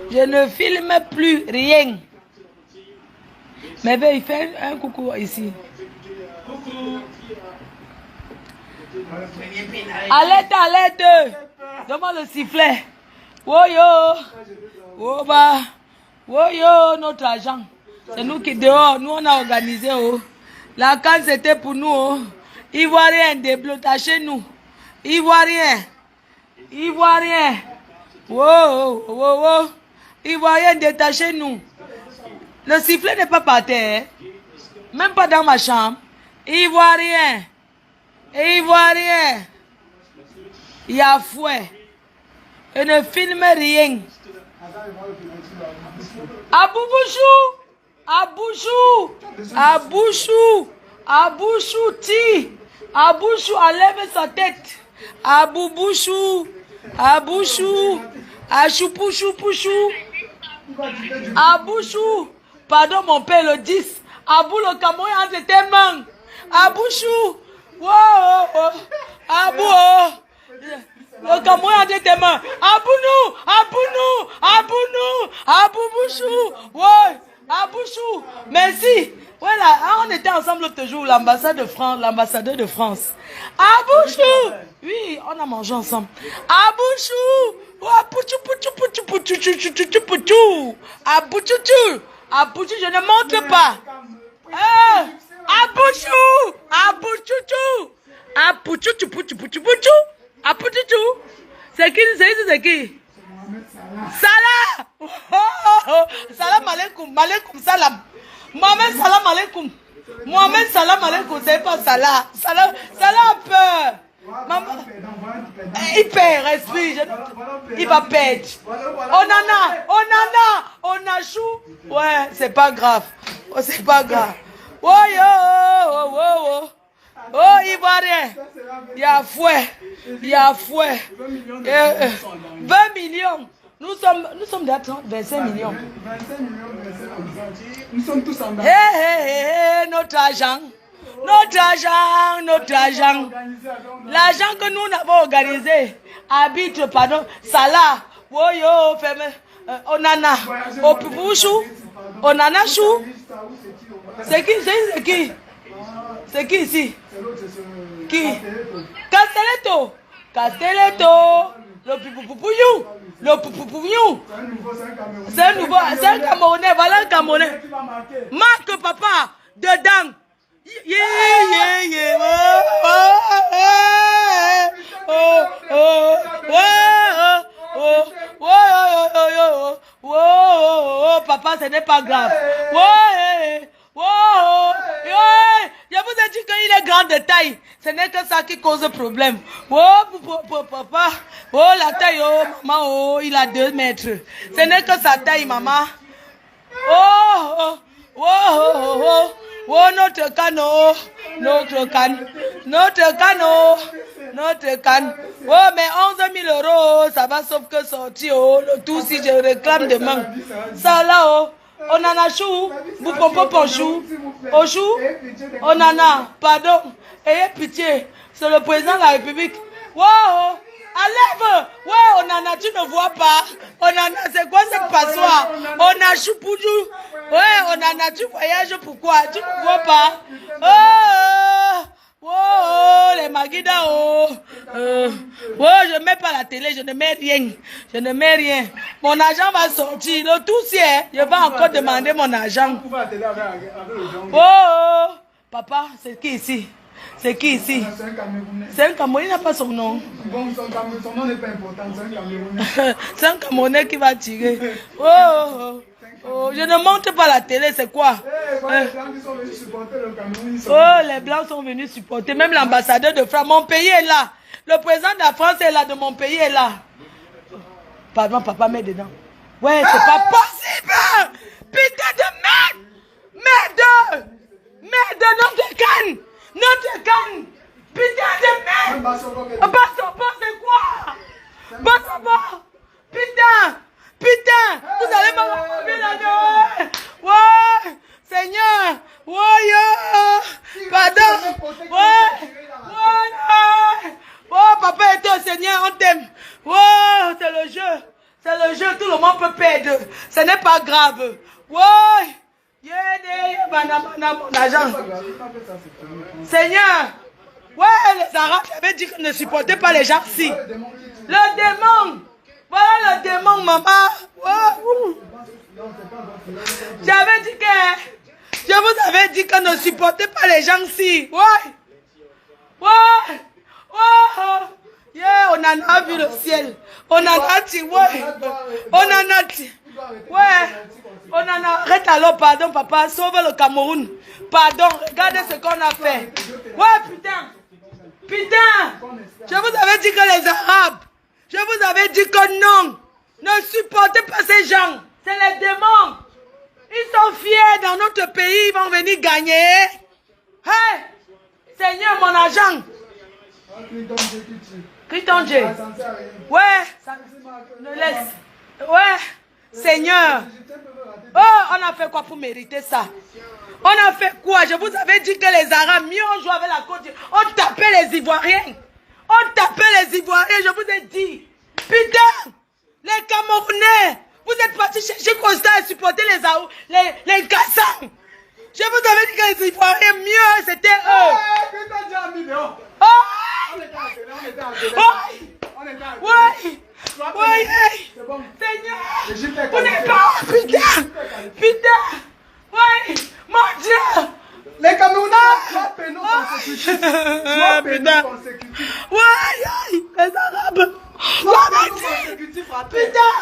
Je ne filme plus rien. Mais ben, il fait un coucou ici. À l'aide. Demande le sifflet. Woyo. Woba. Woyo, notre agent. C'est nous qui dehors. Nous, on a organisé. Oh. La canne, c'était pour nous. Oh. Ivoirien, déblotachez nous. Ivoirien. Wow. Ivoirien, détachez-nous. Le sifflet n'est pas par terre. Même pas dans ma chambre. Ivoirien. Il y a fouet. Et ne filme rien. Abouchou, enlève sa tête. Aboubouchou. Achoupousou. Abouchou. Pardon, mon père, le 10. Abou, le Cameroun entre tes mains. Abouchou. Wow. Abou. Le Cameroun entre tes mains. Aboubouchou. Ouais. Abouchou. Merci. Voilà, on était ensemble l'autre jour, l'ambassadeur de France. Abouchou. Oui, on a mangé ensemble. Abouchou. Abouchou, je ne montre pas. Abouchou. C'est qui? Salah. Salam alaikum. Salam. Mohamed salam alaikum. C'est pas Salah. Salah a peur. Maman, il perd, respire. Il va perdre. Onachou. Ouais, c'est pas grave. Oh, Ivoirien. Il y a fouet. 20 millions. Nous sommes déjà 25 millions. Nous sommes tous en bas. Notre argent. L'argent que nous avons organisé habite, Salah, Woyo, Onana, Opubouchou, Onanachou. C'est qui ici? Qui? Castelletto. Le Poupoupouillou. C'est un nouveau, c'est un Camerounais, voilà un Camerounais. Marque papa, dedans. Papa, ce n'est pas grave. Je vous ai dit qu'il est grand de taille. Ce n'est que ça qui cause problème. Papa. La taille, maman, il a 2 mètres. Ce n'est que sa taille, maman. Notre canne. Oh, mais 11 000 €, ça va sauf que sortir. Oh, le tout si je réclame demain. Ça là, on en a chou. Vous pompez pour chou. Au chou. On en a. Pardon. Ayez pitié. C'est le président de la République. Wow. Enlève. Ouais, on en a, tu ne vois pas. On en a, c'est quoi cette passoire? On a choupoudou. Ouais, on en a, tu voyages pourquoi? Tu ne vois pas. Les Magida, je mets pas la télé, je ne mets rien. Mon argent va sortir. Le tout c'est, je vais encore demander mon argent. Papa, c'est qui ici? C'est qui ici? C'est un Camerounais, il n'a pas son nom. Bon, son nom n'est pas important, c'est un Camerounais. C'est un Camerounais qui va tirer. Je ne montre pas la télé, c'est quoi? Les Blancs qui sont venus supporter le Cameroun. Les Blancs sont venus supporter, même l'ambassadeur de France. Mon pays est là. Le président de la France est là, de mon pays est là. Pardon, papa, mets dedans. Ouais, c'est pas possible! Putain de merde! Merde, notre canne! Putain de merde! Bassoba, c'est quoi? Bassoba! Putain! Vous allez me retrouver là-dedans! Ouais! Seigneur! Ouais! Pardon! Ouais! Oh, papa et toi, Seigneur, on t'aime! Oh, c'est le jeu! Tout le monde peut perdre. Ce n'est pas grave. Ouais. Mon agent. Seigneur. Ouais, les Arabes avaient dit qu'ils ne supportaient pas les gens si. Le démon. Voilà le démon, maman. Ouais. J'avais dit que... Je vous avais dit qu'on ne supportait pas les gens si. Ouais. Ouais. Ouais. Yeah, on en a vu le ciel. On en a dit, ouais. On en a dit. Ouais. On en a... Arrête alors, pardon, papa. Sauve le Cameroun. Pardon, regardez ce qu'on a fait. Ouais, putain. Putain. Je vous avais dit que les Arabes, je vous avais dit que non. Ne supportez pas ces gens. C'est les démons. Ils sont fiers dans notre pays. Ils vont venir gagner. Hey. Seigneur, mon agent. Critonje. Ouais. Ne laisse. Ouais. Seigneur. Oh, on a fait quoi pour mériter ça? On a fait quoi? Je vous avais dit que les Arabes, mieux on jouait avec la Côte d'Ivoire. On tapait les Ivoiriens. On tapait les Ivoiriens, je vous ai dit. Putain, les Camerounais, vous êtes partis chercher Costa et supporter les Kassans. Je vous avais dit que les Ivoiriens, mieux, c'était eux. Oh! Oui! Oui! Seigneur! Vous n'êtes pas... Putain! Putain! Oui! Mon Dieu! Les Camerounais, soit pénaux consécutifs. Soit pénaux consécutifs. Oui! Les Arabes! Putain!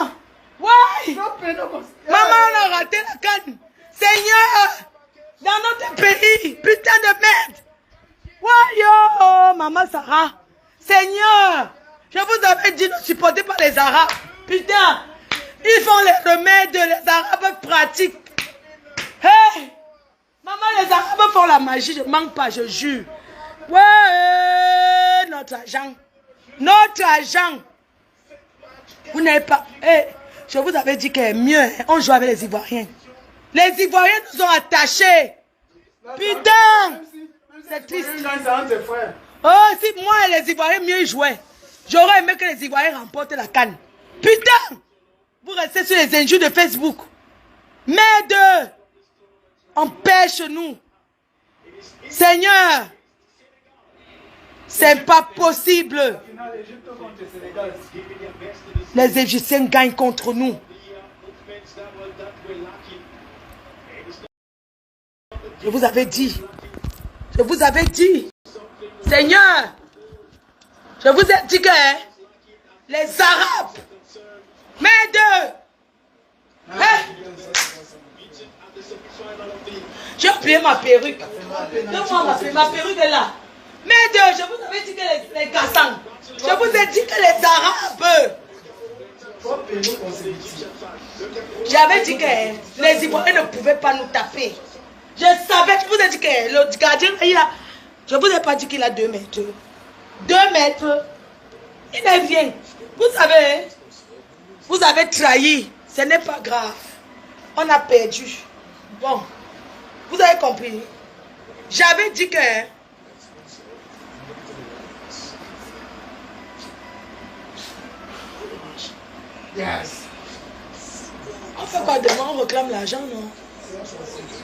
Oui! Maman, on a raté la canne. Seigneur! Dans notre pays! Putain de merde! Oui, yo! Maman Sarah! Seigneur! Je vous avais dit ne supportez pas les Arabes. Putain! Ils font les remèdes, les Arabes pratiquent. Hey! Maman, les Arabes font la magie, je ne manque pas, je jure. Ouais! Notre agent. Notre agent. Vous n'avez pas... Hey, je vous avais dit que mieux, on joue avec les Ivoiriens. Les Ivoiriens nous ont attachés. Putain! C'est triste. Oh, si moi et les Ivoiriens mieux jouaient, j'aurais aimé que les Ivoiriens remportent la canne. Putain! Vous restez sur les injures de Facebook. Merde! Empêche-nous. Seigneur! C'est pas possible. Les Égyptiens gagnent contre nous. Je vous avais dit. Je vous avais dit. Seigneur! Je vous ai dit que les Arabes, merde! Hein? J'ai oublié ma perruque. Donne-moi ma perruque est là. Merde, je vous avais dit que les Kassans. Je vous ai dit que les Arabes. J'avais dit que les Ivoiriens ne pouvaient pas nous taper. Je savais, je vous ai dit que le gardien, il a... Je ne vous ai pas dit qu'il a 2 mètres. 2 mètres. Il est bien. Vous avez trahi. Ce n'est pas grave. On a perdu. Bon. Vous avez compris. J'avais dit que... Yes. On fait quoi demain? On réclame l'argent, non?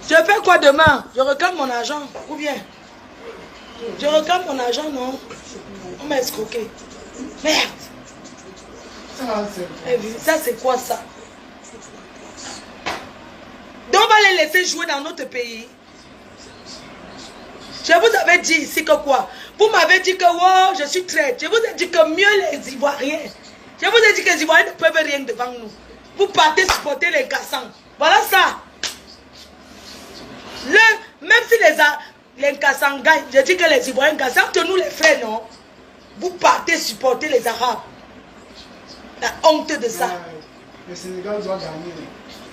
Je fais quoi demain? Je réclame mon argent. Ou bien? Je réclame mon argent, non? On m'a escroqué. Merde. Ça, c'est quoi ça? Donc, on va les laisser jouer dans notre pays. Je vous avais dit ici que quoi? Vous m'avez dit que oh, je suis traître. Je vous ai dit que mieux les Ivoiriens. Je vous ai dit que les Ivoiriens ne peuvent rien devant nous. Vous partez supporter les Kassans. Voilà ça. Même si les Kassans gagnent, je dis que les Ivoiriens gagnent. C'est entre nous les frères, non? Vous partez supporter les Arabes. La honte de ça. Le Sénégal doit gagner.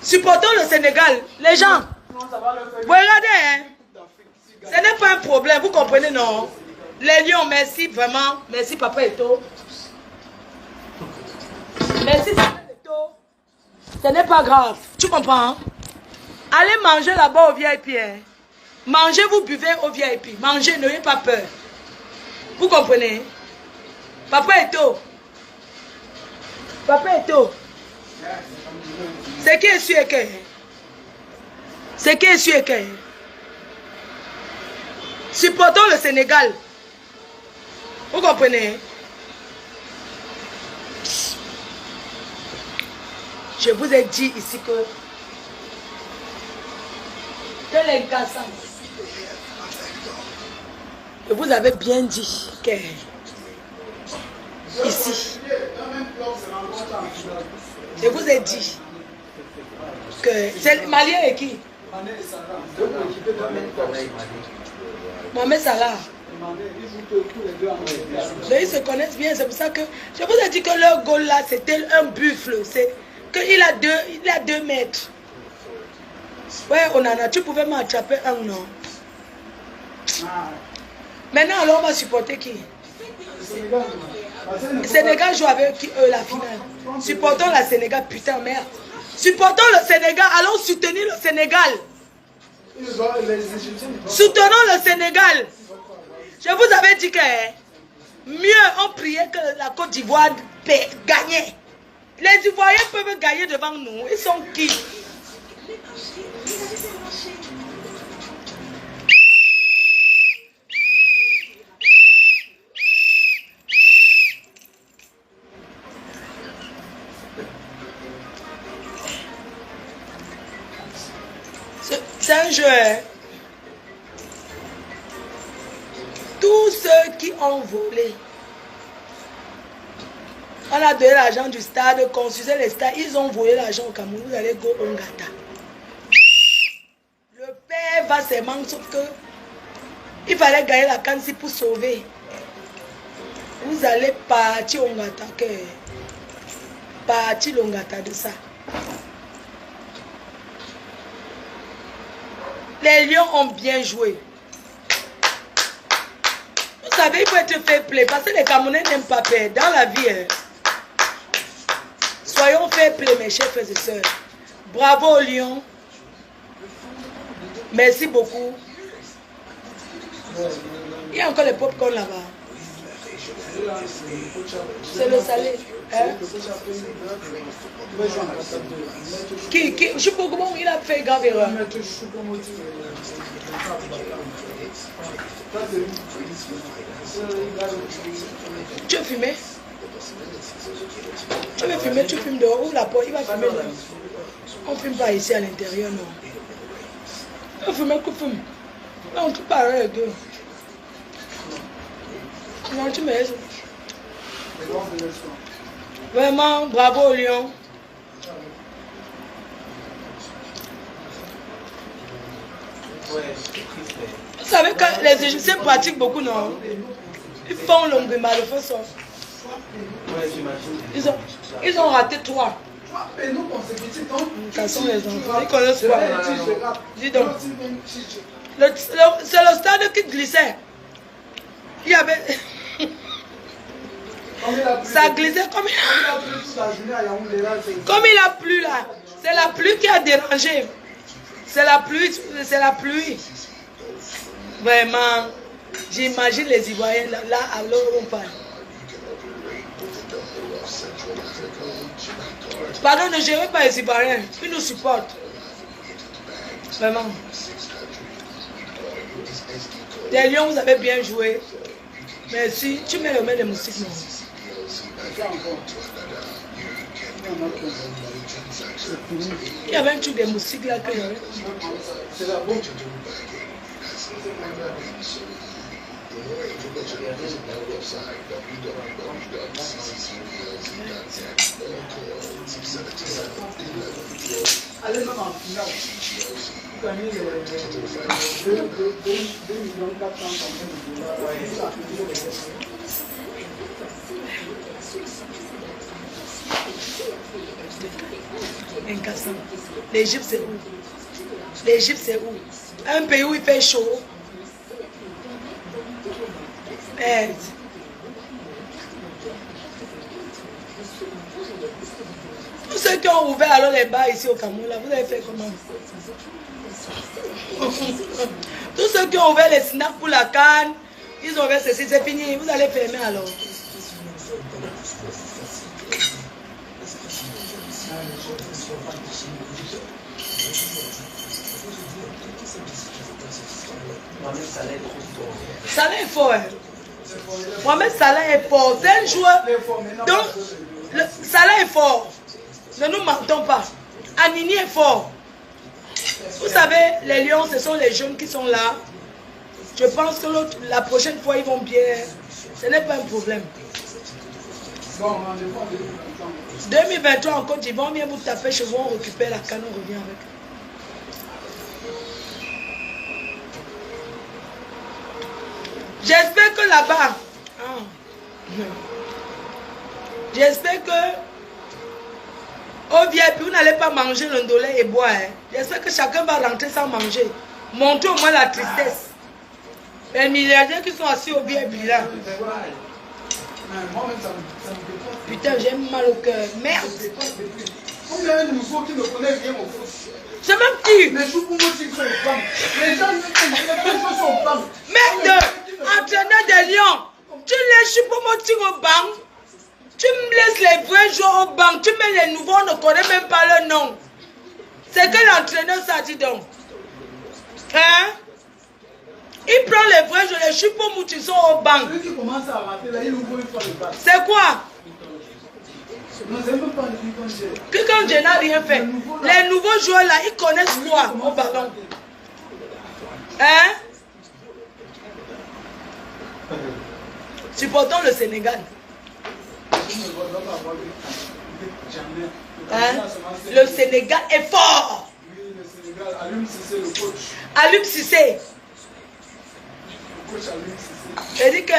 Supportons le Sénégal. Les gens. Vous regardez, hein? Ce n'est pas un problème, vous comprenez, non? Les lions, merci vraiment. Merci, Papa Eto. Merci, Papa Eto. Ce n'est pas grave. Tu comprends? Hein? Allez manger là-bas au VIP. Hein? Mangez, vous buvez au VIP. Mangez, n'ayez pas peur. Vous comprenez? Papa Eto. Papa Eto. C'est qui est sûr que? C'est qui est sûr que? Supportons le Sénégal. Vous comprenez? Je vous ai dit ici que les gars, je vous avais bien dit que ici, je vous ai dit que c'est Malien et qui? Mohamed Salah. Ils se connaissent bien, c'est pour ça que je vous ai dit que leur goal là c'était un buffle. C'est qu'il a 2 mètres. Ouais, Onana, tu pouvais m'attraper un non. Maintenant, alors on va supporter qui? Le Sénégal joue avec qui, eux, la finale. Supportons la Sénégal, putain, merde. Supportons le Sénégal, allons soutenir le Sénégal. Soutenons le Sénégal. Je vous avais dit que mieux on priait que la Côte d'Ivoire gagnait. Les Ivoiriens peuvent gagner devant nous. Ils sont qui? C'est un jeu. Tous ceux qui ont volé, on a donné l'argent du stade, construisait les stades, ils ont volé l'argent au Cameroun, vous allez go au Ngata. Le père va se manquer, sauf que il fallait gagner la Kansi pour sauver. Vous allez partir au Ngata, partir au Ngata de ça. Les Lions ont bien joué. Vous savez, il faut être fair play parce que les Camerounais n'aiment pas perdre dans la vie. Hein. Soyons fair play, mes chers frères et sœurs. Bravo aux Lions. Merci beaucoup. Il y a encore les pop-corn là-bas. C'est le salé. Hein? Je sais pas comment il a fait grave erreur. Tu veux fumer? Tu veux fumer, tu fumes dehors. Ouvre la porte, il va fumer dehors. On ne fume pas ici à l'intérieur, non. Tu veux fumer, tu fumes. Non, tu parles avec eux. Non, tu me laisses. Vraiment, bravo au Lion. Vous savez que les Égyptiens pratiquent beaucoup, non? Ils font l'ombrima, le feu sort. Ils ont raté 3. Quels sont les enfants? Ils connaissent quoi? Dis donc. C'est le stade qui glissait. Il y avait... Ça glissait comme il a plu là. C'est la pluie qui a dérangé. C'est la pluie, c'est la pluie. Vraiment, j'imagine les Ivoiriens là alors on parle. Pardon, ne gérez pas les Ivoiriens, ils nous supportent. Vraiment. Les Lions, vous avez bien joué. Merci. Tu mets le main de musique, non? Il y avait un truc de musique là que j'avais. C'est la bonne. Allez même en finale. Vous gagnez les 2,4 $1,400. L'Égypte c'est où? L'Égypte c'est où? Un pays où il fait chaud. Merde. Tous ceux qui ont ouvert alors les bars ici au Cameroun, là, vous avez fait comment? Tous ceux qui ont ouvert les snacks pour la canne, ils ont ouvert ceci, c'est fini. Vous allez fermer alors. Salah est fort. Hein. Mohamed Salah est fort. C'est un joueur. Donc, Salah est fort. Ne nous mentons pas. Anini est fort. Vous savez, les Lions, ce sont les jeunes qui sont là. Je pense que la prochaine fois, ils vont bien. Ce n'est pas un problème. 2023 en Côte d'Ivoire, on vient vous taper chez vous, on récupère la canne, on revient avec. J'espère que là-bas, j'espère que au VIP, vous n'allez pas manger le ndolé et boire. Hein. J'espère que chacun va rentrer sans manger. Montrez au moins la tristesse. Les milliardaires qui sont assis au VIP là. Putain, j'ai mal au cœur. Merde. Il y a un nouveau qui ne connaît rien au foot. C'est même qui? Les choupoumoutis sont aux femmes. Les gens sont aux femmes. Merde, entraîneur des Lions. Tu laisses choupoumoutis au banc. Tu me laisses les vrais joueurs au banc. Tu mets les nouveaux, on ne connaît même pas leur nom. C'est que l'entraîneur ça dit donc. Hein? Il prend les vrais joueurs, les choupoumoutis sont au banc. Celui qui commence à rater là, il ouvre une fois le bas. C'est quoi? Non, c'est même pas Quelqu'un n'a rien fait. Les nouveaux joueurs là, ils connaissent quoi au ballon? Hein? Supportons le Sénégal. Hein? Le Sénégal est fort. Oui, le Sénégal. Alioune Cissé, le coach. Alioune Cissé. Le coach Alioune Cissé. Je dis que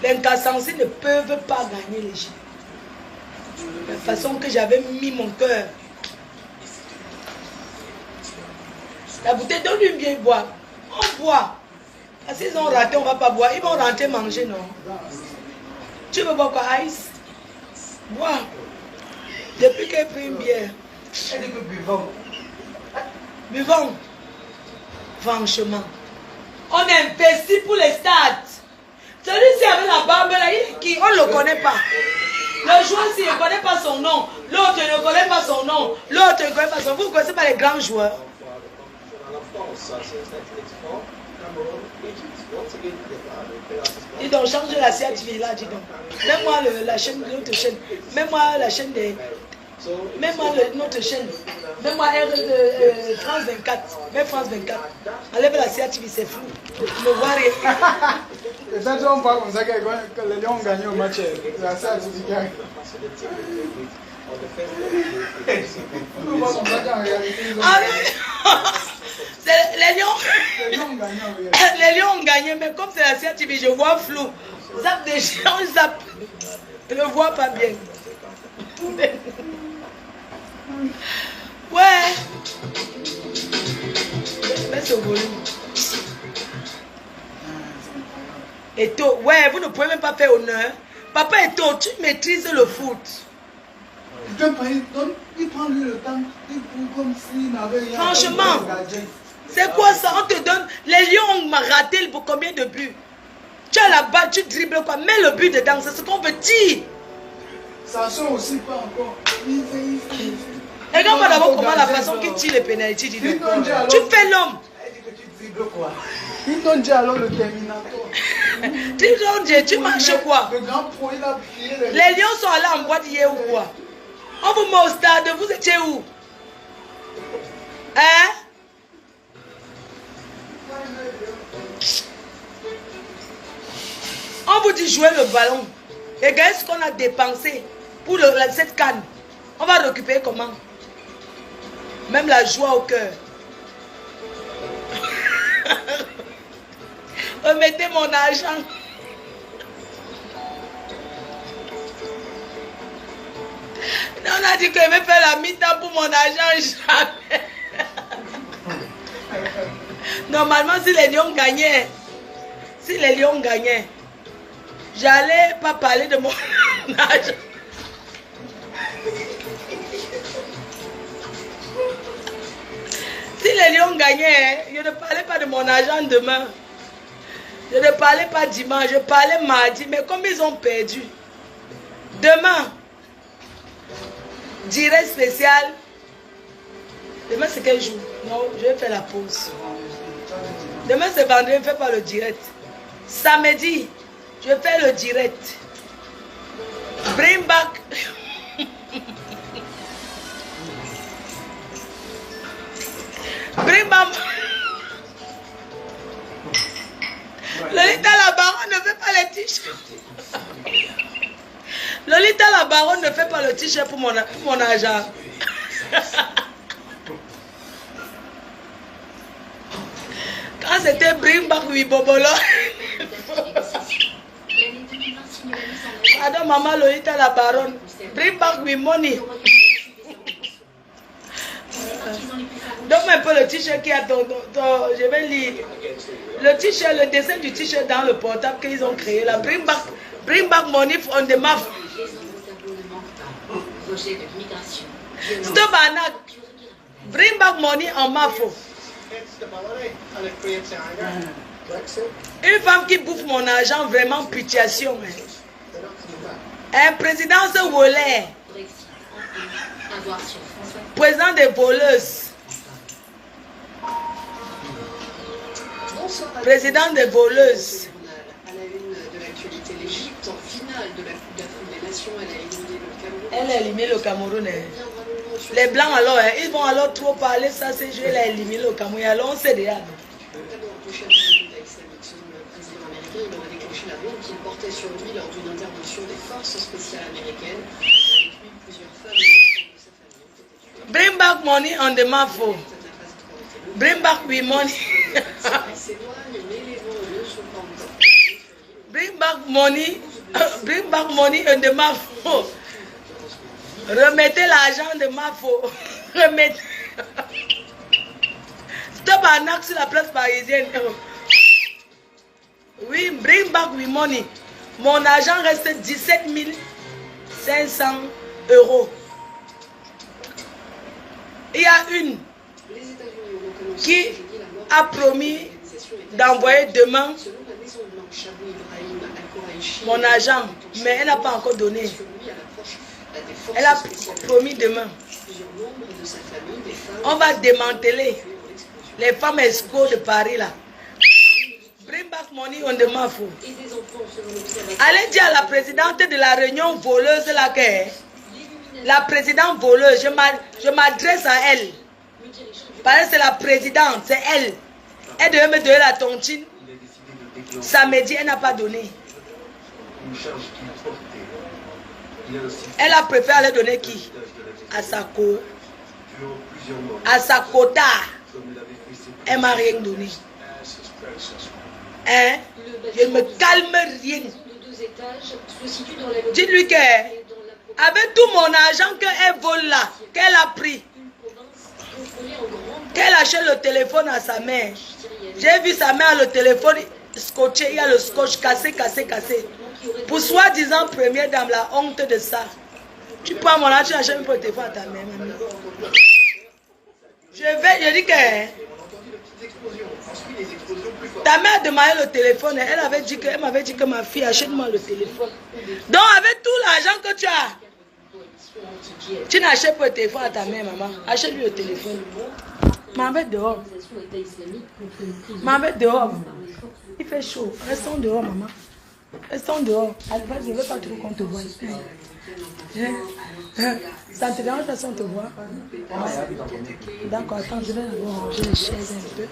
les Nkassansi ne peuvent pas gagner les gens. La façon que j'avais mis mon cœur. La bouteille, donne-lui bien boire. On boit. Parce qu'ils ont raté, on ne va pas boire. Ils vont rentrer manger, non? Tu veux boire quoi? Ice? Bois. Depuis qu'elle pris une bière. Elle dit que buvons. Buvons. Franchement. On investit pour les stades. Celui-ci avec la barbe là, qui on ne le connaît pas. Le joueur-ci ne connaît pas son nom. L'autre ne connaît pas son nom. L'autre ne connaît pas son nom. Vous ne connaissez pas les grands joueurs. Dis donc, change la CATV là, dis donc. Mets-moi la chaîne, l'autre chaîne. Mets-moi la chaîne des... Mets-moi notre chaîne. Mets-moi France 24. Mets France 24. Enlève la CATV, c'est flou. Je ne vois rien. Et ça, on voit comme ça que les Lions ont gagné au match. La CATV gagne. On voit comme ça qu'en réalité, ils ont gagné. Les Lions. Les Lions ont gagné en réalité. Les Lions ont gagné, mais comme c'est la CATV, je vois flou. Zappe des gens, zappe. Je ne vois pas bien. Ouais. Mets ce volume. Eto, ouais, vous ne pouvez même pas faire honneur. Papa Eto, tu maîtrises le foot. Il prend lui le temps, il prend comme s'il n'avait rien. Franchement, c'est quoi ça? On te donne. Les Lions ont raté pour combien de buts? Tu as la balle, tu dribbles quoi? Mets le but dedans, c'est ce qu'on veut dire. Ça sent aussi pas encore. Regarde pas d'abord comment la façon qu'il tire les pénalités. Tu fais l'homme. Il t'ont dit alors le Terminator. Tu marches quoi? Le grand pro, il a prié les Lions sont allés en boîte hier ou quoi? On vous met au stade, vous étiez où? Hein? On vous dit jouer le ballon. Regardez ce qu'on a dépensé pour cette canne. On va récupérer comment? Même la joie au cœur. Remettez mon argent. On a dit que je vais faire la mi-temps pour mon argent. Jamais. Normalement, si les Lions gagnaient, j'allais pas parler de mon argent. Si les Lions gagnaient, je ne parlais pas de mon argent demain. Je ne parlais pas dimanche, je parlais mardi. Mais comme ils ont perdu, demain, Direct spécial. Demain c'est quel jour? Non, je vais faire la pause. Demain c'est vendredi, je ne fais pas le direct. Samedi, je fais le direct. Bring back. Bring back. Lolita la baronne ne fait pas les t-shirts. Lolita la baronne ne fait pas le t-shirt pour mon argent. Quand c'était Bring Back We Bobolo. Pardon maman Lolita la baronne. Bring Back We Money. Donne-moi un peu le t-shirt qui a je vais lire. Le t-shirt, le dessin du t-shirt dans le portable qu'ils ont créé là. Bring back money on the map. Stop Anak. Bring back money en mafo. Une femme qui bouffe mon argent, vraiment pitiation. Un président se volait. Président des voleuses. Président des voleuses. À la une de l'actualité, l'Égypte en finale de la Coupe d'Afrique des Nations, elle a éliminé le Cameroun. Elle a éliminé le Cameroun. Les Blancs alors, ils vont alors trop parler, ça c'est je l'ai éliminé le Cameroun. Alors on sait déjà. D'abord touché à l'État islamique, selon le président américain, il aurait déclenché la bombe qu'il portait sur lui lors d'une intervention des forces spéciales américaines. Avec lui, plusieurs femmes et membres de sa famille ont été tuées. Bring back money on the mafo. Bring back we money. Bring back money. Bring back money on the mafo. Remettez l'argent de mafo. Remettez. Stop un acte sur la place parisienne. Oui, bring back we money. Mon argent reste 17 500 €. Il y a une qui a promis d'envoyer demain mon argent, mais elle n'a pas encore donné. Elle a promis demain. On va démanteler les femmes escrocs de Paris là. Bring back money on the mafo. Allez dire à la présidente de la réunion voleuse là que la présidente voleuse, je m'adresse à elle. Parce que c'est la présidente, c'est elle. Elle devait me donner la tontine. Samedi, elle n'a pas donné. Elle a préféré aller donner qui? À sa quota. Elle m'a rien donné. Hein? Je ne me calme rien. Dites-lui que avec tout mon argent qu'elle vole là, qu'elle a pris, qu'elle achète le téléphone à sa mère. J'ai vu sa mère le téléphone scotché, il y a le scotch cassé. Pour soi-disant première dame, la honte de ça. Tu prends mon argent, tu achètes un peu le téléphone à ta mère. Je dis que ta mère demandait le téléphone, elle m'avait dit que ma fille achète-moi le téléphone. Donc avec tout l'argent que tu as, tu n'achètes pas le téléphone à ta mère, maman. Achète-lui le téléphone. M'en vais dehors. M'en vais dehors. Il fait chaud. Restons dehors, maman. Restons dehors. Allez, vas-y, je ne veux pas trop qu'on te voie. Ça te dérange pas si on te voit? D'accord, attends, je vais d'abord ranger les chaises un peu.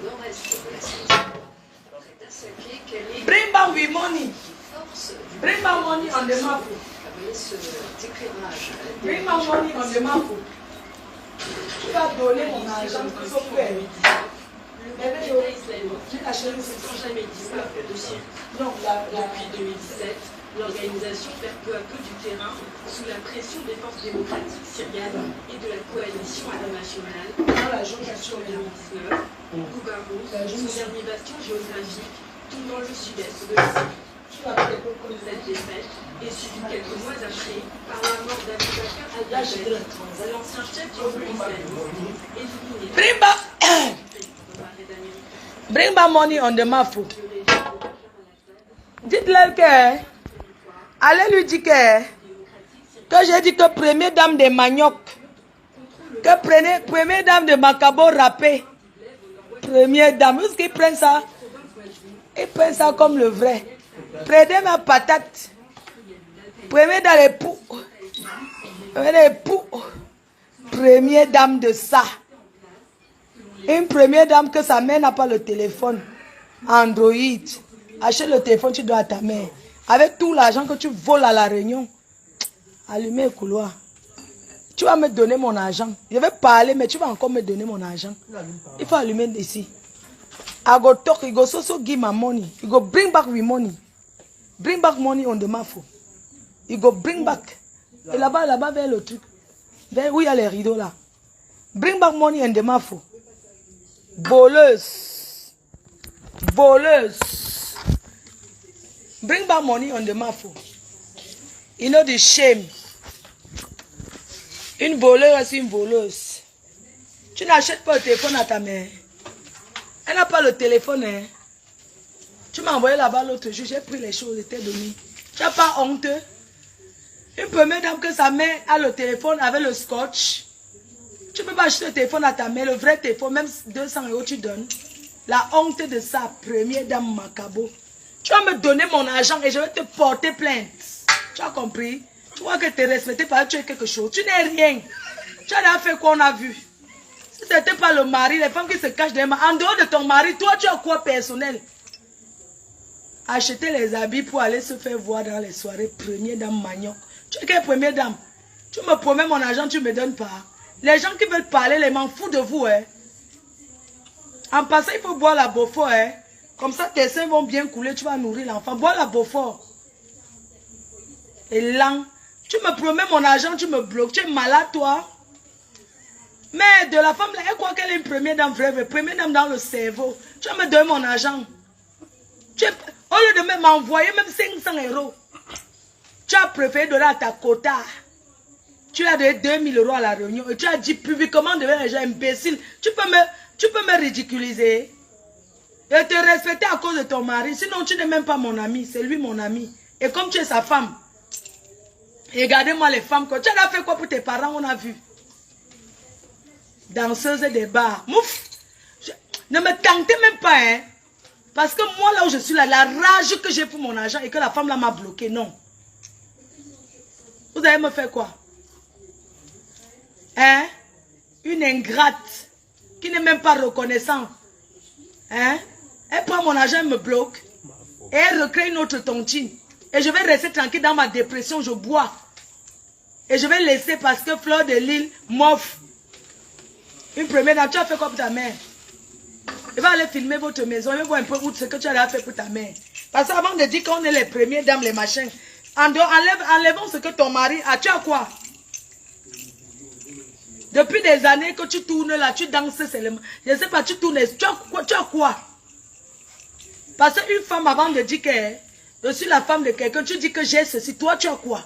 Bring back we money. Bring back money on the map. Bring back money on the map. Tu vas donner mon argent pour son père. Depuis 2017, l'organisation perd peu à peu du terrain sous la pression des forces démocratiques syriennes et de la coalition internationale. Dans la jonction 2019, Koubarouz, son dernier bastion géographique, tombe dans le sud-est de la Syrie. Cette défaite est suivie quelques mois après par la mort d'Aboubacar al-Baghdadi, l'ancien chef du groupe islamiste, éliminé. Bring back money on the mafo. Dites-leur que, allez lui dire que j'ai dit que première dame des manioc Que prenez, première dame de Macabo râpé. Première dame, est-ce qu'ils prennent ça? Ils prennent ça comme le vrai. Prenez ma patate. Prenez dans les poux. Prenez les poux. Première dame de ça. Une première dame que sa mère n'a pas le téléphone. Android. Achète le téléphone, tu dois à ta mère. Avec tout l'argent que tu voles à la réunion. Allumez le couloir. Tu vas me donner mon argent. Je vais parler, mais tu vas encore me donner mon argent. Il faut allumer ici. I go talk, you go so give my money. You go bring back my money. Bring back money on the mafo. You go bring back. Et là-bas, vers le truc. Vers où il y a les rideaux là. Bring back money on the mafo. Voleuse. Voleuse. Bring back money on the mafo. You know the shame. Une voleuse, c'est une voleuse. Tu n'achètes pas le téléphone à ta mère. Elle n'a pas le téléphone. Hein. Tu m'as envoyé là-bas l'autre jour, j'ai pris les choses, j'étais donné. Tu n'as pas honte? Une première dame que sa mère a le téléphone avec le scotch. Tu ne peux pas acheter le téléphone à ta mère, le vrai téléphone, même 200 € tu donnes. La honte de ça, première dame Macabo. Tu vas me donner mon argent et je vais te porter plainte. Tu as compris? Tu vois que tu es respecté parce que tu es quelque chose. Tu n'es rien. Tu as fait quoi on a vu? Si ce n'était pas le mari, les femmes qui se cachent derrière. En dehors de ton mari, toi tu as quoi personnel? Acheter les habits pour aller se faire voir dans les soirées. Première dame Magnon. Tu es quelle première dame? Tu me promets mon argent, tu ne me donnes pas. Les gens qui veulent parler, les m'en foutent de vous. Hein. En passant, il faut boire la Beaufort. Hein. Comme ça, tes seins vont bien couler, tu vas nourrir l'enfant. Bois la Beaufort. Et lent. Tu me promets mon argent, tu me bloques. Tu es malade, toi. Mais de la femme, là, elle croit qu'elle est une première dame vraie, première dame dans le cerveau. Tu vas me donner mon argent. Au lieu de m'envoyer même 500 €, tu as préféré donner à ta quota. Tu as donné 2000 € à la réunion et tu as dit publiquement devant les gens imbéciles. Tu peux me ridiculiser. Et te respecter à cause de ton mari. Sinon, tu n'es même pas mon ami. C'est lui mon ami. Et comme tu es sa femme, regardez-moi les femmes. Tu as fait quoi pour tes parents, on a vu. Danseuse des bars. Mouf. Ne me tentez même pas, hein. Parce que moi, là où je suis là, la rage que j'ai pour mon argent et que la femme là m'a bloqué, non. Vous allez me faire quoi? Hein? Une ingrate qui n'est même pas reconnaissante. Hein? Elle prend mon argent, elle me bloque. Et elle recrée une autre tontine. Et je vais rester tranquille dans ma dépression, je bois. Et je vais laisser parce que Fleur de Lille m'offre. Une première dame, tu as fait quoi pour ta mère? Il va aller filmer votre maison, il va voir un peu ce que tu as fait pour ta mère. Parce qu'avant de dire qu'on est les premières dames, les machins, enlevons ce que ton mari a, tu as quoi? Depuis des années que tu tournes là, tu danses seulement. Je ne sais pas, tu tournes, tu as quoi? Parce qu'une femme, avant de dire que je suis la femme de quelqu'un, tu dis que j'ai ceci, toi tu as quoi?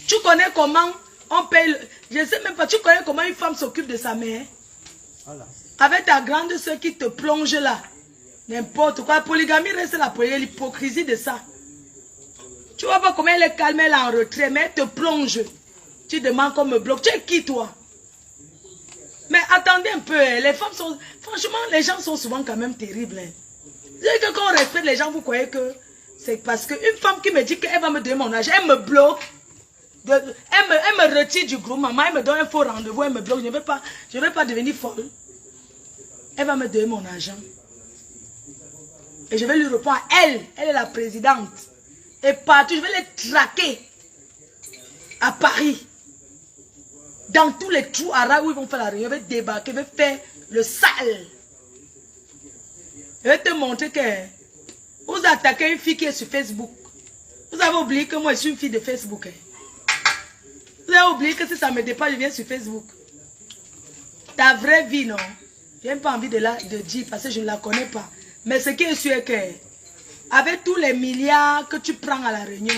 Tu connais comment on paye, je ne sais même pas, tu connais comment une femme s'occupe de sa mère? Voilà. Avec ta grande soeur qui te plonge là. N'importe quoi. La polygamie reste la l'hypocrisie de ça. Tu vois pas comment elle est calme, elle est en retrait, mais elle te plonge. Tu demandes qu'on me bloque. Tu es qui toi? Mais attendez un peu, les femmes sont... Franchement, les gens sont souvent quand même terribles. Hein. Que quand on respecte les gens, vous croyez que c'est parce qu'une femme qui me dit qu'elle va me donner mon argent, elle me bloque. Elle me retire du groupe, maman, elle me donne un faux rendez-vous, elle me bloque. Je ne vais pas devenir folle. Elle va me donner mon argent. Et je vais lui répondre à elle. Elle est la présidente. Et partout, je vais les traquer. À Paris. Dans tous les trous arabes où ils vont faire la réunion, je vais débarquer, je vais faire le sale. Je vais te montrer que vous attaquez une fille qui est sur Facebook. Vous avez oublié que moi je suis une fille de Facebook. Vous avez oublié que si ça me dépasse, je viens sur Facebook. Ta vraie vie, non? Je n'ai pas envie de dire parce que je ne la connais pas. Mais ce qui est sûr est que, avec tous les milliards que tu prends à la réunion,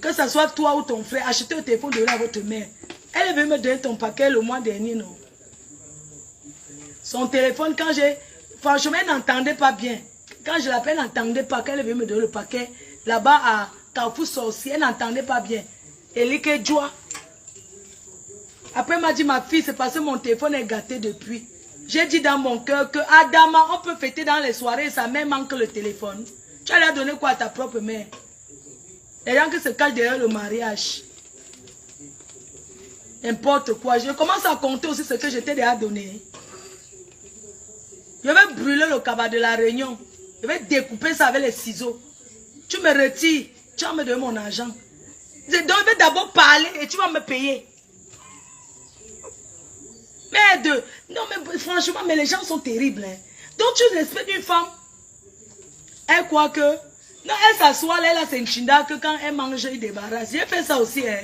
que ce soit toi ou ton frère, achetez un téléphone de à votre mère. Elle veut me donner ton paquet le mois dernier, non? Son téléphone, quand j'ai... Franchement, elle n'entendait pas bien. Quand je l'appelle, elle n'entendait pas qu'elle veut me donner le paquet. Là-bas, à Carrefour Sorcier, elle n'entendait pas bien. Elle dit que joie. Après, il m'a dit, ma fille, c'est parce que mon téléphone est gâté depuis. J'ai dit dans mon cœur que Adama, on peut fêter dans les soirées, sa mère manque le téléphone. Tu allais donner quoi à ta propre mère? Les gens qui se cachent derrière le mariage. N'importe quoi. Je commence à compter aussi ce que je t'ai déjà donné. Je vais brûler le cabas de la Réunion. Je vais découper ça avec les ciseaux. Tu me retires. Tu vas me donner mon argent. Donc, je vais d'abord parler et tu vas me payer. Merde. Non, mais franchement, mais les gens sont terribles. Hein. Donc, tu respectes une femme. Elle croit que... Non, elle s'assoit là, elle a ses chinda que quand elle mange, il débarrasse. J'ai fait ça aussi. Hein.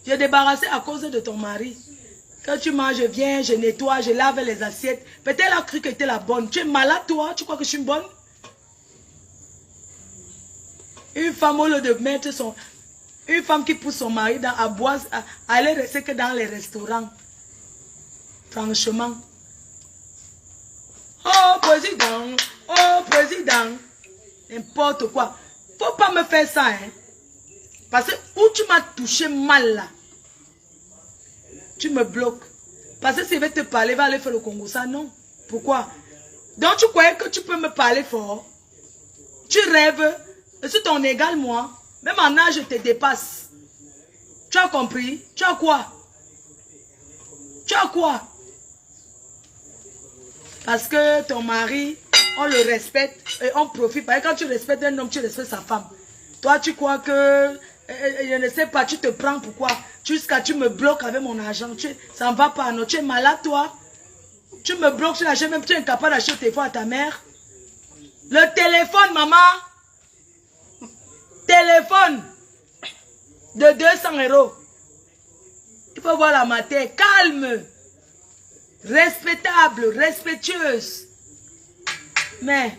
J'ai débarrassé à cause de ton mari. Quand tu manges, je viens, je nettoie, je lave les assiettes. Peut-être elle a cru que tu es la bonne. Tu es malade, toi? Tu crois que je suis une bonne? Une femme, au lieu de mettre son... Une femme qui pousse son mari à boire, à aller rester que dans les restaurants. Franchement. Oh, président. Oh, président. N'importe quoi. Faut pas me faire ça, hein. Parce que où tu m'as touché mal, là. Tu me bloques. Parce que si je vais te parler, va aller faire le Congo, ça, non. Pourquoi? Donc, tu croyais que tu peux me parler fort? Tu rêves. Je suis ton égal, moi. Même en âge, je te dépasse. Tu as compris? Tu as quoi? Tu as quoi? Parce que ton mari, on le respecte et on profite. Parce que quand tu respectes un homme, tu respectes sa femme. Toi, tu crois que... je ne sais pas, tu te prends pourquoi? Jusqu'à tu me bloques avec mon argent. Ça ne va pas, non? Tu es malade, toi? Tu me bloques, tu n'achètes même, tu es incapable d'acheter le téléphone à ta mère. Le téléphone, maman. Téléphone de 200 €. Il faut voir la matière. Calme. Respectable, respectueuse. Mais,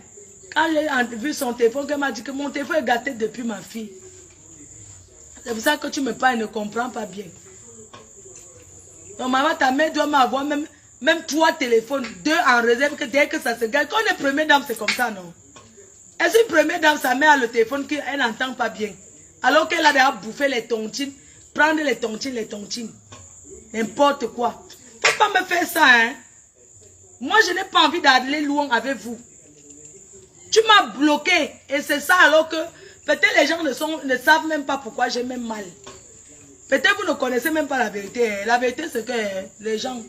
quand j'ai vu son téléphone, elle m'a dit que mon téléphone est gâté depuis ma fille. C'est pour ça que tu me parles et ne comprends pas bien. Donc, maman, ta mère doit m'avoir même 3 téléphones, 2 en réserve, que dès que ça se gâte. Quand on est première dame, c'est comme ça, non? Est-ce une première dame, sa mère a le téléphone qu'elle n'entend pas bien? Alors qu'elle a déjà bouffé les tontines, prendre les tontines. N'importe quoi. Faut pas me faire ça, hein? Moi, je n'ai pas envie d'aller loin avec vous. Tu m'as bloqué. Et c'est ça alors que peut-être les gens ne savent même pas pourquoi j'ai même mal. Peut-être vous ne connaissez même pas la vérité. La vérité, c'est que les gens...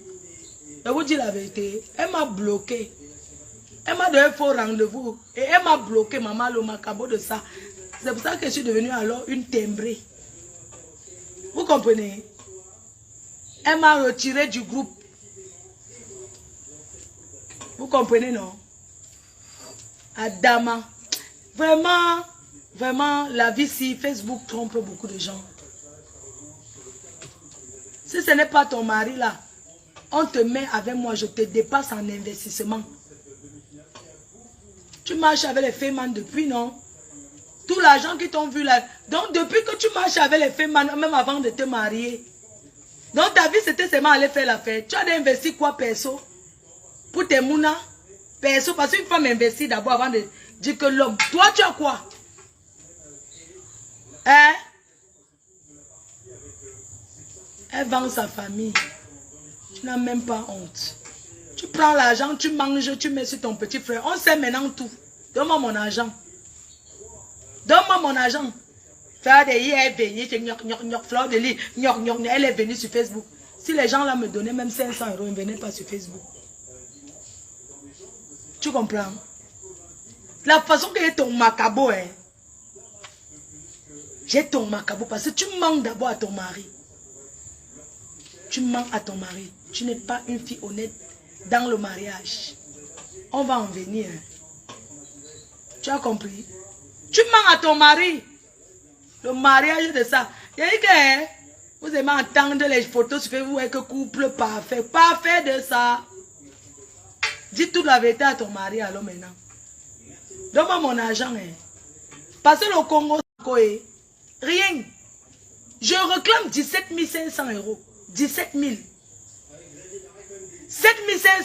Je vous dis la vérité. Elle m'a bloqué. Elle m'a donné un faux rendez-vous. Et elle m'a bloqué, maman, le macabo de ça. C'est pour ça que je suis devenue alors une timbrée. Vous comprenez? Elle m'a retiré du groupe. Vous comprenez, non? Adama. Vraiment, vraiment, la vie si Facebook trompe beaucoup de gens. Si ce n'est pas ton mari là, on te met avec moi, je te dépasse en investissement. Tu marches avec les Féman depuis, non? Tout l'argent qui t'ont vu là. Donc, depuis que tu marches avec les Féman, même avant de te marier. Donc, ta vie, c'était seulement aller faire la fête. Tu as investi quoi, perso? Pour tes mounas? Perso, parce qu'une femme investit d'abord avant de dire que l'homme. Toi, tu as quoi? Hein? Elle vend sa famille. Tu n'as même pas honte. Tu prends l'argent, tu manges, tu mets sur ton petit frère. On sait maintenant tout. Donne-moi mon argent. Donne-moi mon argent. Fleur de lit, elle est venue, fleur de lit, elle est venue sur Facebook. Si les gens là me donnaient même 500 €, ils ne venaient pas sur Facebook. Tu comprends? La façon que j'ai ton macabo, hein. J'ai ton macabo parce que tu manques d'abord à ton mari. Tu manques à ton mari. Tu n'es pas une fille honnête dans le mariage. On va en venir. Tu as compris? Tu manques à ton mari. Le mariage de ça. Il y a dit que vous aimez entendre les photos sur Facebook avec un couple parfait. Parfait de ça. Dis toute la vérité à ton mari alors maintenant. Donne-moi mon argent. Hein. Parce que le Congo, rien. Je réclame 17 500 €. 17 000. 7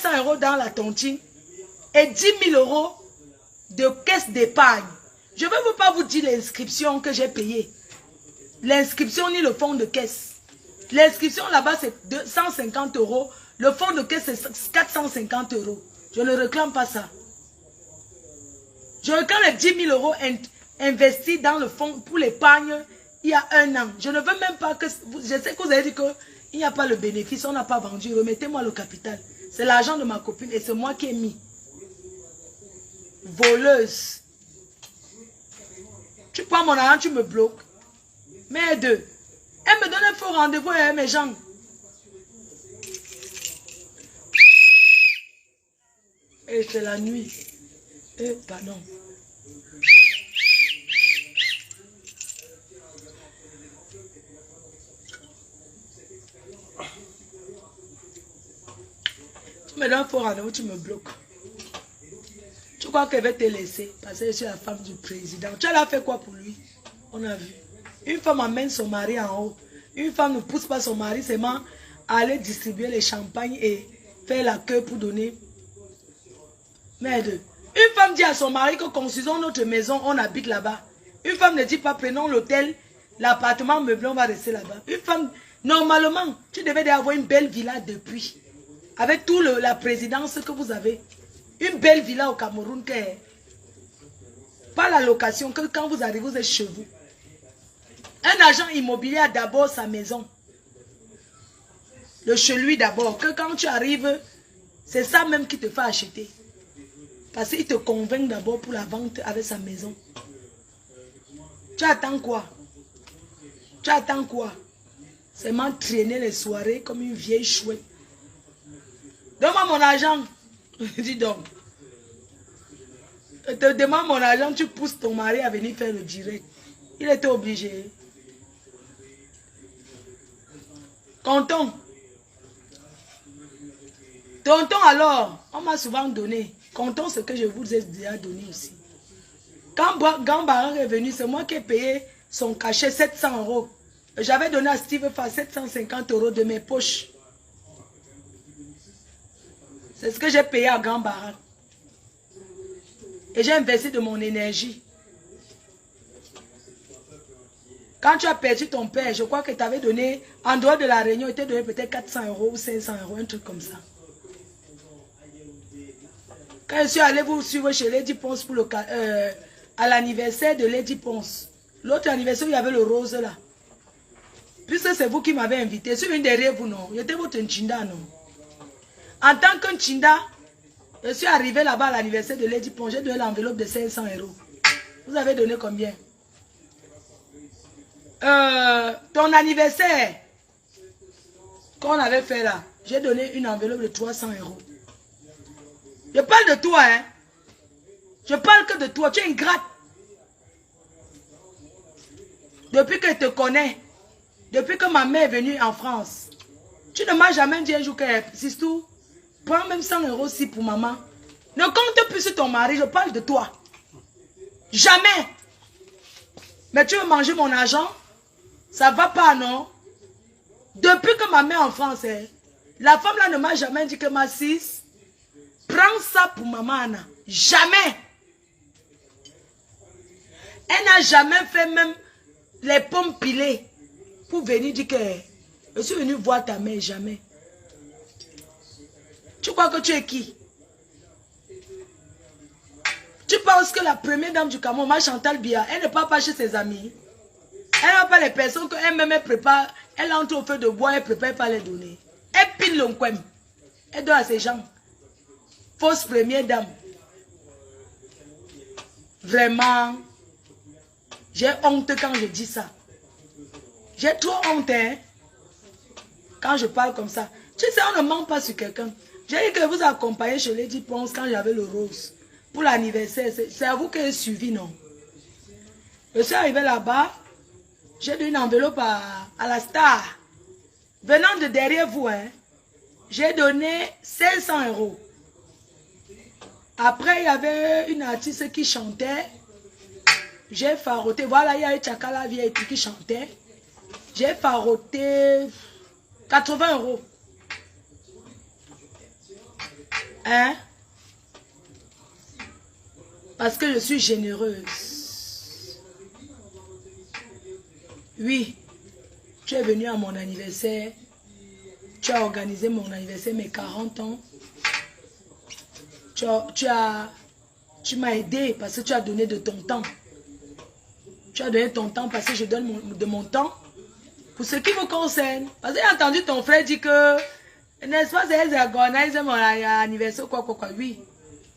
500 € dans la tontine et 10 000 € de caisse d'épargne. Je ne veux pas vous dire l'inscription que j'ai payée. L'inscription ni le fonds de caisse. L'inscription là-bas, c'est 150 €. Le fonds de caisse, c'est 450 €. Je ne réclame pas ça. Je réclame les 10 000 € investis dans le fonds pour l'épargne il y a 1 an. Je ne veux même pas que... Je sais que vous avez dit qu'il n'y a pas le bénéfice, on n'a pas vendu. Remettez-moi le capital. C'est l'argent de ma copine et c'est moi qui ai mis. Voleuse. Tu prends mon argent, tu me bloques. Merde. Elle me donne un faux rendez-vous avec mes gens. Et c'est la nuit. Pardon. Tu me donnes un faux rendez-vous, tu me bloques. Tu crois qu'elle va te laisser parce que je suis la femme du président. Tu as fait quoi pour lui? On a vu. Une femme amène son mari en haut. Une femme ne pousse pas son mari seulement à aller distribuer les champagnes et faire la queue pour donner. Merde. Une femme dit à son mari que construisons notre maison, on habite là-bas. Une femme ne dit pas prenons l'hôtel, l'appartement meublé, on va rester là-bas. Une femme, normalement, tu devais avoir une belle villa depuis. Avec tout la présidence que vous avez. Une belle villa au Cameroun, pas la location, que quand vous arrivez, vous êtes chez vous. Un agent immobilier a d'abord sa maison. Le chez lui d'abord. Que quand tu arrives, c'est ça même qui te fait acheter. Parce qu'il te convainc d'abord pour la vente avec sa maison. Tu attends quoi? Tu attends quoi? Seulement traîner les soirées comme une vieille chouette. Donne-moi mon argent. Dis donc. Je te demande mon argent, tu pousses ton mari à venir faire le direct. Il était obligé. Tonton. Tonton alors, on m'a souvent donné. Comptons ce que je vous ai déjà donné aussi. Quand Gambaran est venu, c'est moi qui ai payé son cachet 700 €. J'avais donné à Steve Fa 750 € de mes poches. C'est ce que j'ai payé à Gambaran. Et j'ai investi de mon énergie. Quand tu as perdu ton père, je crois que tu avais donné, en dehors de la réunion, il t'a donné peut-être 400 € ou 500 €, un truc comme ça. Quand je suis allé vous suivre chez Lady Ponce pour à l'anniversaire de Lady Ponce, l'autre anniversaire, il y avait le rose là. Puisque c'est vous qui m'avez invité, je suis une derrière vous, non? J'étais votre Nchinda, non? En tant que Nchinda, je suis arrivé là-bas à l'anniversaire de Lady Ponce, j'ai donné l'enveloppe de 500 €. Vous avez donné combien? Ton anniversaire qu'on avait fait là, j'ai donné une enveloppe de 300 €. Je parle de toi, hein. Je parle que de toi. Tu es ingrate. Depuis que je te connais, depuis que ma mère est venue en France, tu ne m'as jamais dit un jour que, Sistou, prends même 100 € aussi pour maman. Ne compte plus sur ton mari, je parle de toi. Jamais. Mais tu veux manger mon argent? Ça va pas, non? Depuis que ma mère est en France, hein, la femme là ne m'a jamais dit que ma sis, prends ça pour maman Anna. Jamais. Elle n'a jamais fait même les pommes pilées pour venir dire que je suis venu voir ta mère. Jamais. Tu crois que tu es qui? Tu penses que la première dame du Cameroun, ma Chantal Biya, elle ne part pas chez ses amis. Elle n'a pas les personnes qu'elle-même prépare. Elle entre au feu de bois, elle prépare pas les donner. Elle pile l'onquem. Elle donne à ses gens. Fausse première dame. Vraiment. J'ai honte quand je dis ça. J'ai trop honte, hein. Quand je parle comme ça. Tu sais, on ne ment pas sur quelqu'un. J'ai dit que vous accompagnez chez Lady Ponce quand j'avais le rose. Pour l'anniversaire. C'est à vous que j'ai suivi, non? Je suis arrivé là-bas. J'ai donné une enveloppe à la star. Venant de derrière vous, hein. J'ai donné 500 €. Après, il y avait une artiste qui chantait. J'ai faroté. Voilà, il y a eu Tchakala VIP qui chantait. J'ai faroté 80 €. Hein? Parce que je suis généreuse. Oui. Tu es venu à mon anniversaire. Tu as organisé mon anniversaire, mes 40 ans. Tu m'as aidé parce que tu as donné de ton temps. Tu as donné ton temps parce que je donne de mon temps. Pour ce qui me concerne. Parce que j'ai entendu ton frère dire que, n'est-ce pas, c'est organisé mon anniversaire, quoi. Oui.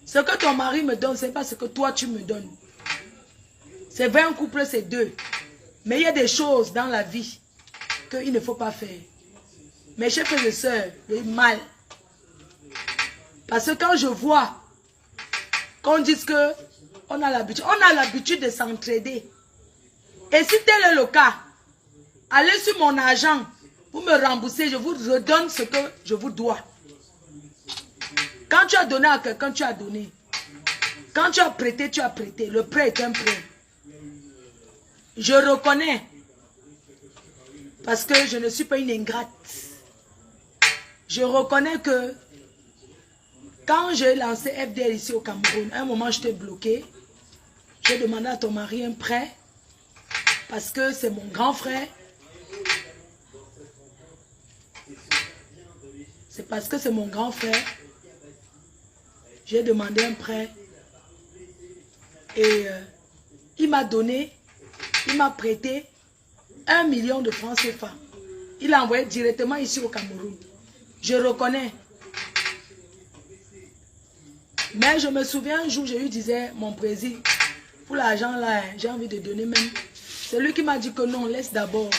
Ce que ton mari me donne, ce n'est pas ce que toi tu me donnes. C'est vrai, un couple, c'est deux. Mais il y a des choses dans la vie qu'il ne faut pas faire. Mes chers frères et sœurs, le mal. Parce que quand je vois qu'on dise que on a l'habitude de s'entraider. Et si tel est le cas, allez sur mon argent, vous me remboursez, je vous redonne ce que je vous dois. Quand tu as donné à quelqu'un, tu as donné. Quand tu as prêté, tu as prêté. Le prêt est un prêt. Je reconnais. Parce que je ne suis pas une ingrate. Je reconnais que quand j'ai lancé FDL ici au Cameroun, à un moment je t'ai bloqué. J'ai demandé à ton mari un prêt. Parce que c'est mon grand frère. C'est parce que c'est mon grand frère. J'ai demandé un prêt. Et il m'a donné, il m'a prêté 1 million de francs CFA. Il l'a envoyé directement ici au Cameroun. Je reconnais. Mais je me souviens un jour, je lui disais, mon président, pour l'argent là, j'ai envie de donner même. C'est lui qui m'a dit que non, laisse d'abord.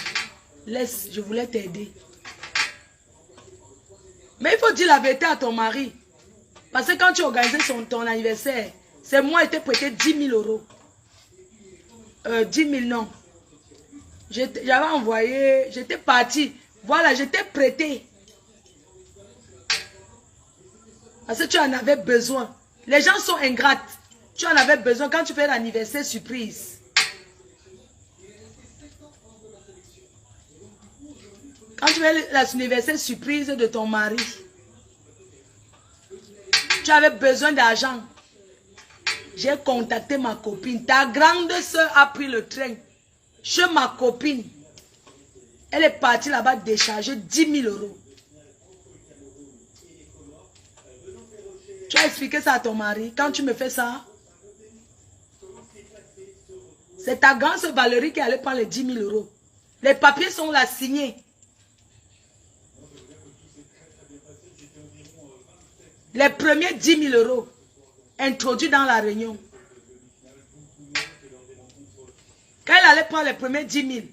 Laisse, je voulais t'aider. Mais il faut dire la vérité à ton mari. Parce que quand tu organisais ton anniversaire, c'est moi qui t'ai prêté 10 000 euros. 10 000 non. J'avais envoyé, j'étais parti. Voilà, j'étais prêté. Parce que tu en avais besoin. Les gens sont ingrates. Tu en avais besoin quand tu fais l'anniversaire surprise. Quand tu fais l'anniversaire surprise de ton mari, tu avais besoin d'argent. J'ai contacté ma copine. Ta grande soeur a pris le train chez ma copine. Elle est partie là-bas décharger 10 000 euros. Tu as expliqué ça à ton mari. Quand tu me fais ça, c'est ta grande soeur Valérie qui allait prendre les 10 000 euros. Les papiers sont là signés. Les premiers 10 000 euros introduits dans la réunion. Quand elle allait prendre les premiers 10 000,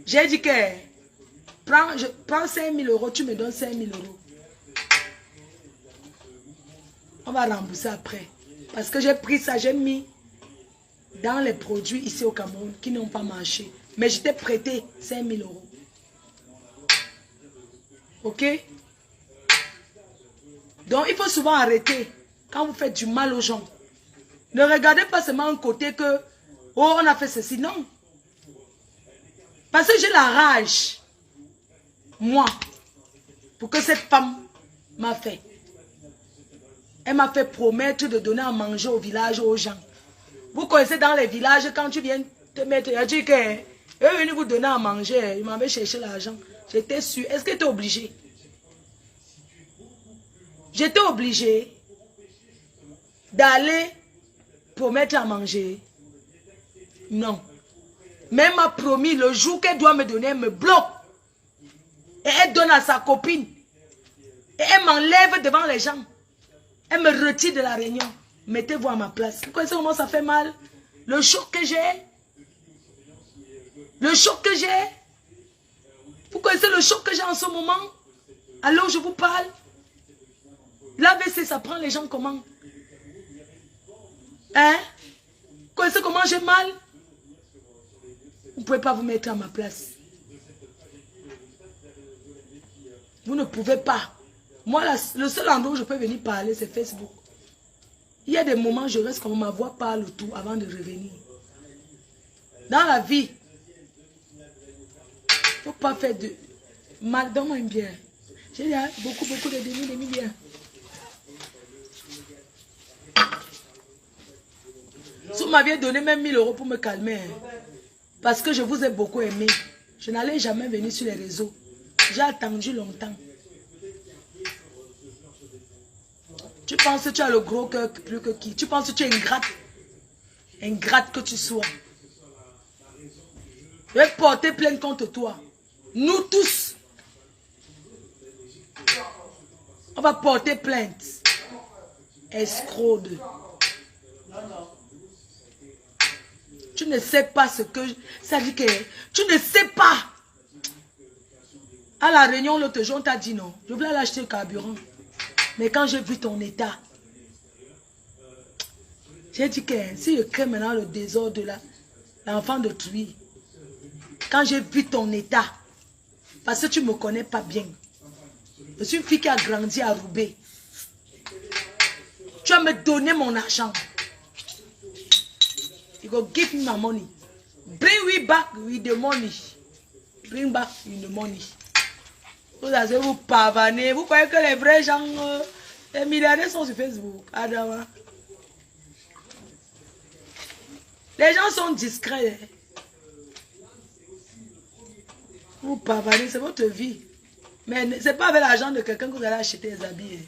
j'ai dit que prends 5 000 euros, tu me donnes 5 000 euros. On va rembourser après. Parce que j'ai pris ça, j'ai mis dans les produits ici au Cameroun qui n'ont pas marché. Mais je t'ai prêté 5 000 euros. Ok? Donc, il faut souvent arrêter quand vous faites du mal aux gens. Ne regardez pas seulement un côté que, oh, on a fait ceci. Non. Parce que j'ai la rage, moi, pour que cette femme m'a fait. Elle m'a fait promettre de donner à manger au village aux gens. Vous connaissez dans les villages, quand tu viens te mettre, il a dit que, il est venu vous donner à manger, il m'avait cherché l'argent. J'étais sûre. Est-ce que tu es obligé? J'étais obligée d'aller promettre à manger. Non. Mais elle m'a promis le jour qu'elle doit me donner, elle me bloque. Et elle donne à sa copine. Et elle m'enlève devant les gens. Elle me retire de la réunion. Mettez-vous à ma place. Vous connaissez comment ça fait mal? Le choc que j'ai. Le choc que j'ai. Vous connaissez le choc que j'ai en ce moment? Alors je vous parle. L'AVC, ça prend les gens comment? Hein? Vous connaissez comment j'ai mal? Vous ne pouvez pas vous mettre à ma place. Vous ne pouvez pas. Moi, le seul endroit où je peux venir parler, c'est Facebook. Il y a des moments, je reste comme ma voix parle tout avant de revenir. Dans la vie, il ne faut pas faire de mal. Donne-moi un bien. J'ai beaucoup de demi-biens. Si vous m'aviez donné même 1000 euros pour me calmer, hein, parce que je vous ai beaucoup aimé, Je n'allais jamais venir sur les réseaux. J'ai attendu longtemps. Tu penses que tu as le gros cœur plus que qui? Tu penses que tu es ingrate? Ingrate que tu sois. Je vais porter plainte contre toi. Nous tous. On va porter plainte. Escroc. Tu ne sais pas ce que... Ça dit que... Tu ne sais pas. À la réunion, l'autre jour, on t'a dit non. Je voulais l'acheter le carburant. Mais quand j'ai vu ton état, j'ai dit que si je crée maintenant le désordre là, l'enfant d'autrui, quand j'ai vu ton état, parce que tu ne me connais pas bien, je suis une fille qui a grandi à Roubaix. Tu vas me donner mon argent. You go give me my money. Bring me back with the money. Bring back with the money. Vous allez vous pavaner. Vous croyez que les vrais gens, les milliardaires sont sur Facebook. Adama. Les gens sont discrets. Vous pavanez, c'est votre vie. Mais ce n'est pas avec l'argent de quelqu'un que vous allez acheter des habits.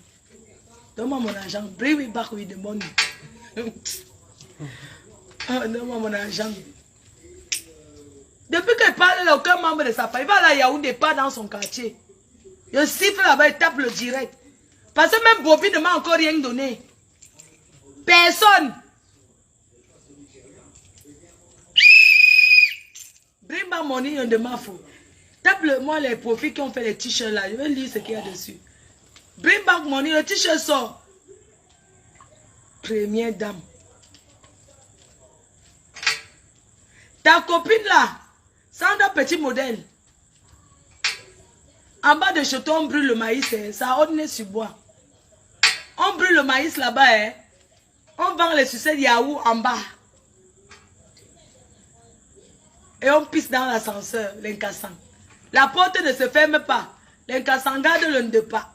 Donne-moi mon argent. Bring me back with the money. Donne-moi mon argent. Depuis qu'il parle, il n'a aucun membre de sa famille. Il va à la Yaoundé, pas dans son quartier. Il siffle là-bas, il tape le direct. Parce que même Bobby ne m'a encore rien donné. Personne. Bring back money on the mafou. Tape-moi les profils qui ont fait les t-shirts là. Je vais lire ce qu'il y a dessus. Bring back money, le t-shirt sort. Première dame. Ta copine là, Sandra petit modèle. En bas de chez toi, on brûle le maïs, ça ordonne sur bois. On brûle le maïs là-bas, on vend les sucettes Yahoo en bas. Et on pisse dans l'ascenseur, l'incassant. La porte ne se ferme pas. L'incassant garde le de pas.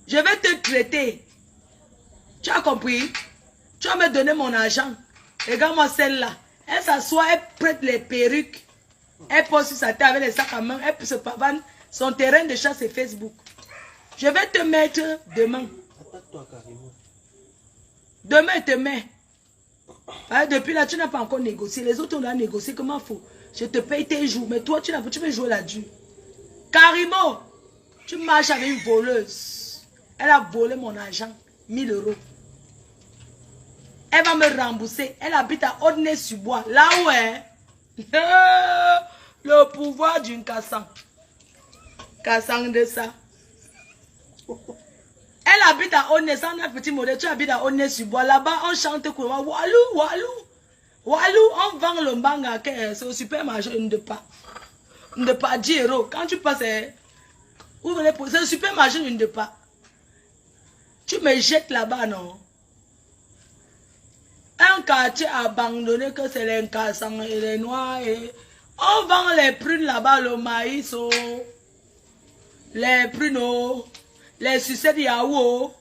Je vais te traiter. Tu as compris? Tu vas me donner mon argent. Regarde-moi celle-là. Elle s'assoit, elle prête les perruques. Elle pose sur sa tête avec les sacs à main. Elle se pavane. Son terrain de chasse c'est Facebook. Je vais te mettre demain. Attaque-toi carrément. Demain, je te mets. Depuis là, tu n'as pas encore négocié. Les autres, on a négocié. Comment faut? Je te paye tes jours. Mais toi, tu veux jouer la dure. Carimo, tu marches avec une voleuse. Elle a volé mon argent. 1000 €. Elle va me rembourser. Elle habite à Audnay-sur-Bois. Là où est le pouvoir d'une cassant. Cassant de ça. Elle habite à Audnay, ça un petit modèle. Tu habites à Audnay-sur-Bois. Là-bas, on chante quoi? Walou, walou. Walou, on vend le mbanga. C'est au supermarché. Ne pas 10 €. Quand tu passes, c'est au supermarché, ne pas. Tu me jettes là-bas, non? Un quartier abandonné que c'est les cassants et les noirs. Et on vend les prunes là-bas, le maïs, les prunes, les sucettes Yahoo,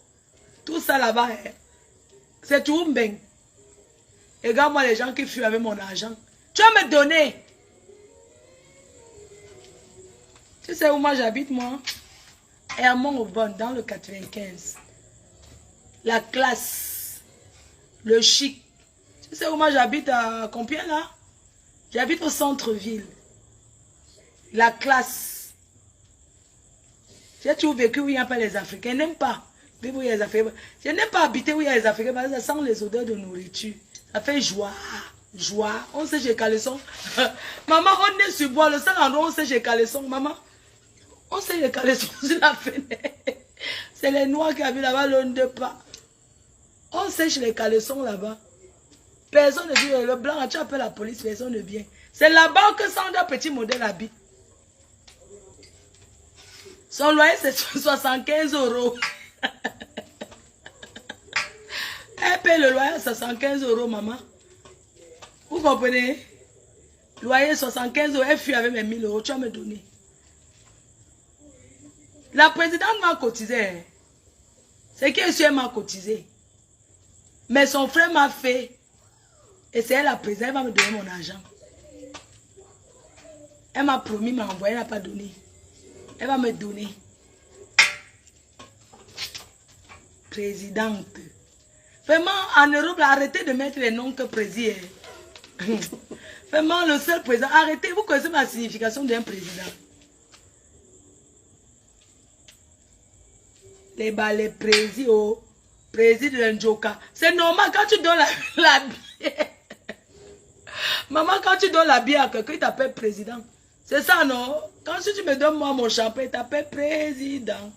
tout ça là-bas. C'est tout bien. Regarde-moi les gens qui fuient avec mon argent. Tu vas me donner. Tu sais où moi j'habite, moi? Hermont-Aubonne, dans le 95. La classe. Le chic. Tu sais où moi j'habite à Compiègne, là? J'habite au centre-ville. La classe. J'ai toujours vécu où il n'y a pas les Africains. Je n'aime pas vivre où il y a les Africains. Je n'aime pas habiter où il y a les Africains parce que ça sent les odeurs de nourriture. Ça fait joie. Joie. On sait chez Caleçon. Maman, on est sur bois. Le seul endroit où on sait chez Caleçon. Maman, on sait les Caleçons sur la fenêtre. C'est les noirs qui habitent là-bas, l'on ne pas. On sèche les caleçons là-bas. Personne ne dit, le blanc, tu appelles la police, personne ne vient. C'est là-bas que Sandra petit modèle habite. Son loyer, c'est 75 €. Elle paye le loyer 75 € maman. Vous comprenez? Loyer 75 €, elle fuit avec mes 1000 €, tu vas me donner. La présidente m'a cotisé. C'est qu'elle elle m'a cotisé. Mais son frère m'a fait. Et c'est elle la présidente, elle va me donner mon argent. Elle m'a promis, m'a envoyé, elle n'a pas donné. Elle va me donner. Présidente. Vraiment, en Europe, arrêtez de mettre les noms que président. Vraiment, le seul président. Arrêtez, vous connaissez la signification d'un président. Les présidents. Président Njoka. C'est normal quand tu donnes la bière. Maman, quand tu donnes la bière à quelqu'un, il t'appelle président. C'est ça, non? Quand tu me donnes moi mon champagne, il t'appelle président.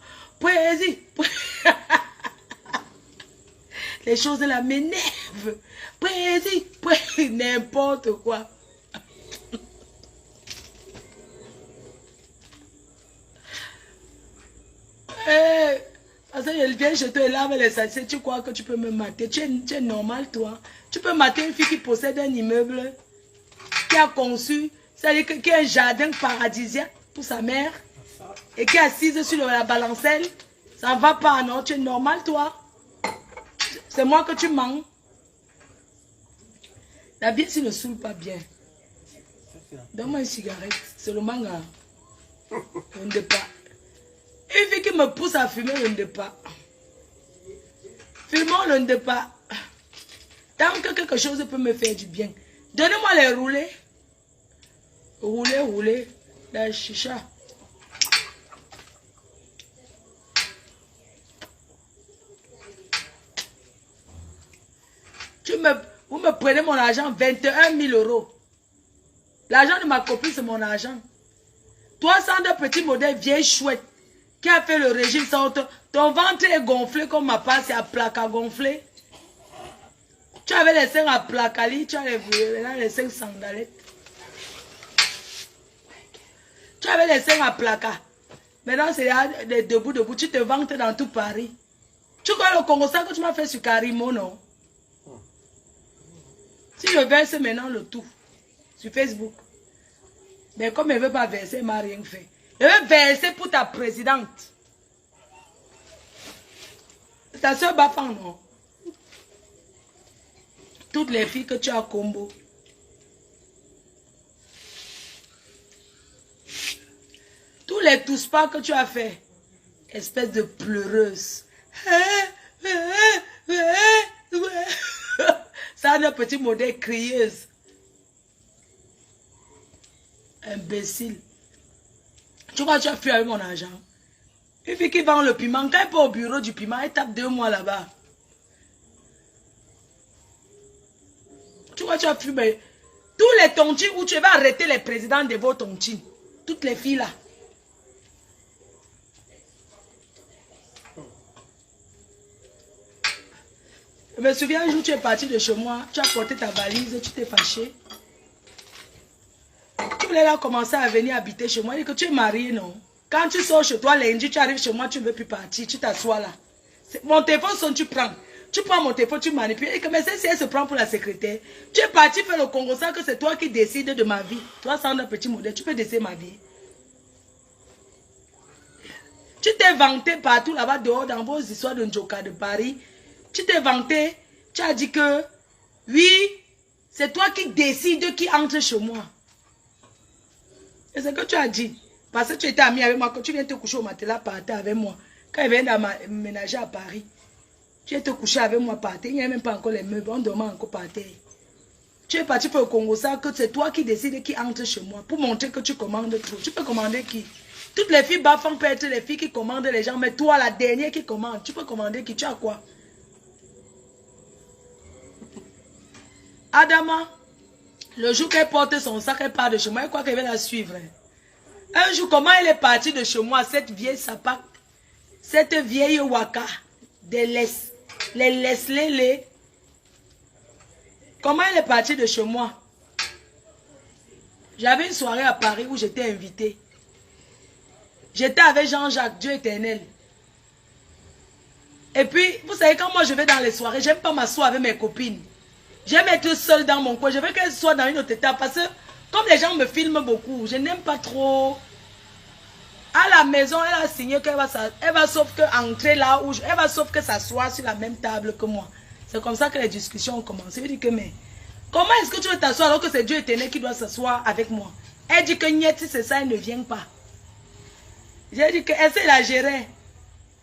Les choses là m'énervent. N'importe quoi. Parce que je viens, je te lave les saletés, tu crois que tu peux me mater. Tu es normal, toi. Tu peux mater une fille qui possède un immeuble, qui a conçu, c'est-à-dire qui a un jardin paradisiaque pour sa mère, et qui est assise sur la balancelle. Ça ne va pas, non? Tu es normal, toi. C'est moi que tu manges. La bière, s'il ne saoule pas bien. Donne-moi une cigarette. C'est le manga. On ne pas. Une fille qui me pousse à fumer le ndepa. Fumons le ndepa. Tant que quelque chose peut me faire du bien. Donnez-moi les roulés. Rouler. La chicha. Vous me prenez mon argent, 21 000 euros. L'argent de ma copine, c'est mon argent. 300 de petits modèles vieilles chouettes. Qui a fait le régime sans ton ventre est gonflé comme ma passe, c'est à placa gonflé. Tu avais les seins à placali, tu as les seins sandalettes. Tu avais les seins à placa. Maintenant, c'est debout, tu te vantes dans tout Paris. Tu crois le Congo ça que tu m'as fait sur Karimo, non? Si je verse maintenant le tout sur Facebook, mais comme elle ne veut pas verser, elle ne m'a rien fait. Je vais verser pour ta présidente. Ta soeur Bafang, non? Toutes les filles que tu as à Combo. Tous les tous-pas que tu as fait. Espèce de pleureuse. Ça a un petit modèle crieuse. Imbécile. Tu vois, tu as fui avec mon argent. Une fille qui vend le piment, quand elle va au bureau du piment, elle tape 2 mois là-bas. Tu vois, tu as fui, mais tous les tontines où tu vas arrêter les présidents de vos tontines. Toutes les filles là. Je me souviens un jour, tu es parti de chez moi, tu as porté ta valise, tu t'es fâché. Tu voulais là commencer à venir habiter chez moi. Il dit que tu es marié, non? Quand tu sors chez toi lundi, tu arrives chez moi, tu ne veux plus partir, tu t'assois là. Mon téléphone sonne, tu prends. Tu prends mon téléphone, tu manipules. Et que mais si elle se prend pour la secrétaire, tu es parti faire le Congo, ça que c'est toi qui décides de ma vie. Toi, sans un petit modèle, tu peux décider ma vie. Tu t'es vanté partout là-bas dehors dans vos histoires de Njoka de Paris. Tu t'es vanté, tu as dit que oui, c'est toi qui décides qui entre chez moi. Et c'est ce que tu as dit. Parce que tu étais ami avec moi, quand tu viens te coucher au matelas par terre avec moi. Quand il vient ménager à Paris, tu viens te coucher avec moi par terre. Il n'y a même pas encore les meubles, on dormait encore par terre. Tu es parti pour le Congo, ça que c'est toi qui décides qui entre chez moi. Pour montrer que tu commandes trop. Tu peux commander qui? Toutes les filles Bafang peuvent être les filles qui commandent les gens, mais toi, la dernière qui commande, tu peux commander qui? Tu as quoi? Adama, le jour qu'elle porte son sac, elle part de chez moi, elle croit qu'elle va la suivre. Un jour, comment elle est partie de chez moi, cette vieille sapac, cette vieille waka, les laisse-les. Comment elle est partie de chez moi? J'avais une soirée à Paris où j'étais invitée. J'étais avec Jean-Jacques, Dieu éternel. Et puis, vous savez, quand moi je vais dans les soirées, j'aime pas m'asseoir avec mes copines. J'aime être seule dans mon coin. Je veux qu'elle soit dans une autre étape. Parce que, comme les gens me filment beaucoup, je n'aime pas trop. À la maison, elle a signé qu'elle va sauf que entrer là où elle va sauf que s'asseoir sur la même table que moi. C'est comme ça que les discussions ont commencé. Je dis que, mais comment est-ce que tu veux t'asseoir alors que c'est Dieu éternel qui doit s'asseoir avec moi? Elle dit que Niet, c'est ça, elle ne vient pas. J'ai dit qu'elle sait la gérer.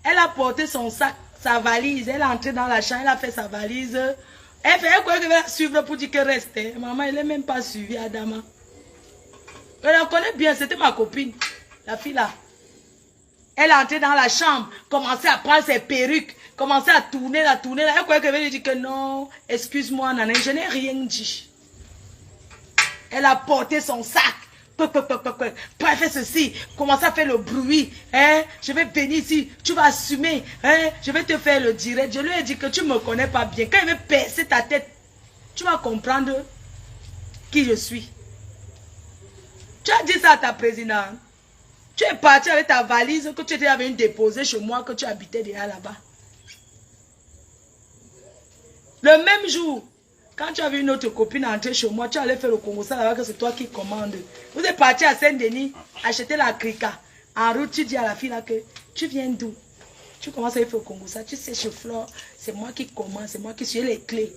Elle a porté son sac, sa valise. Elle est entrée dans la chambre, elle a fait sa valise. Elle croyait qu'elle va la suivre pour dire qu'elle restait. Maman, elle n'est même pas suivie, Adama. Je la connais bien, c'était ma copine. La fille là. Elle est entrée dans la chambre, commençait à prendre ses perruques, commençait à tourner, la tourner. Elle croyait qu'elle allait dire que non, excuse-moi, Nana, je n'ai rien dit. Elle a porté son sac. Pas fait ceci, commencer à faire le bruit, hein? Je vais venir ici, tu vas assumer, hein? Je vais te faire le direct. Je lui ai dit que tu ne me connais pas bien. Quand il veut percer ta tête, tu vas comprendre qui je suis. Tu as dit ça à ta présidente. Tu es parti avec ta valise que tu étais venu déposer chez moi, que tu habitais déjà là-bas. Le même jour, quand tu as vu une autre copine entrer chez moi, tu allais faire le Congo, ça là-bas que c'est toi qui commandes. Vous êtes parti à Saint-Denis, acheter la crica. En route, tu dis à la fille là que tu viens d'où? Tu commences à faire le Congo, ça. Tu sais, chez Flore, c'est moi qui commande, c'est moi qui suis les clés.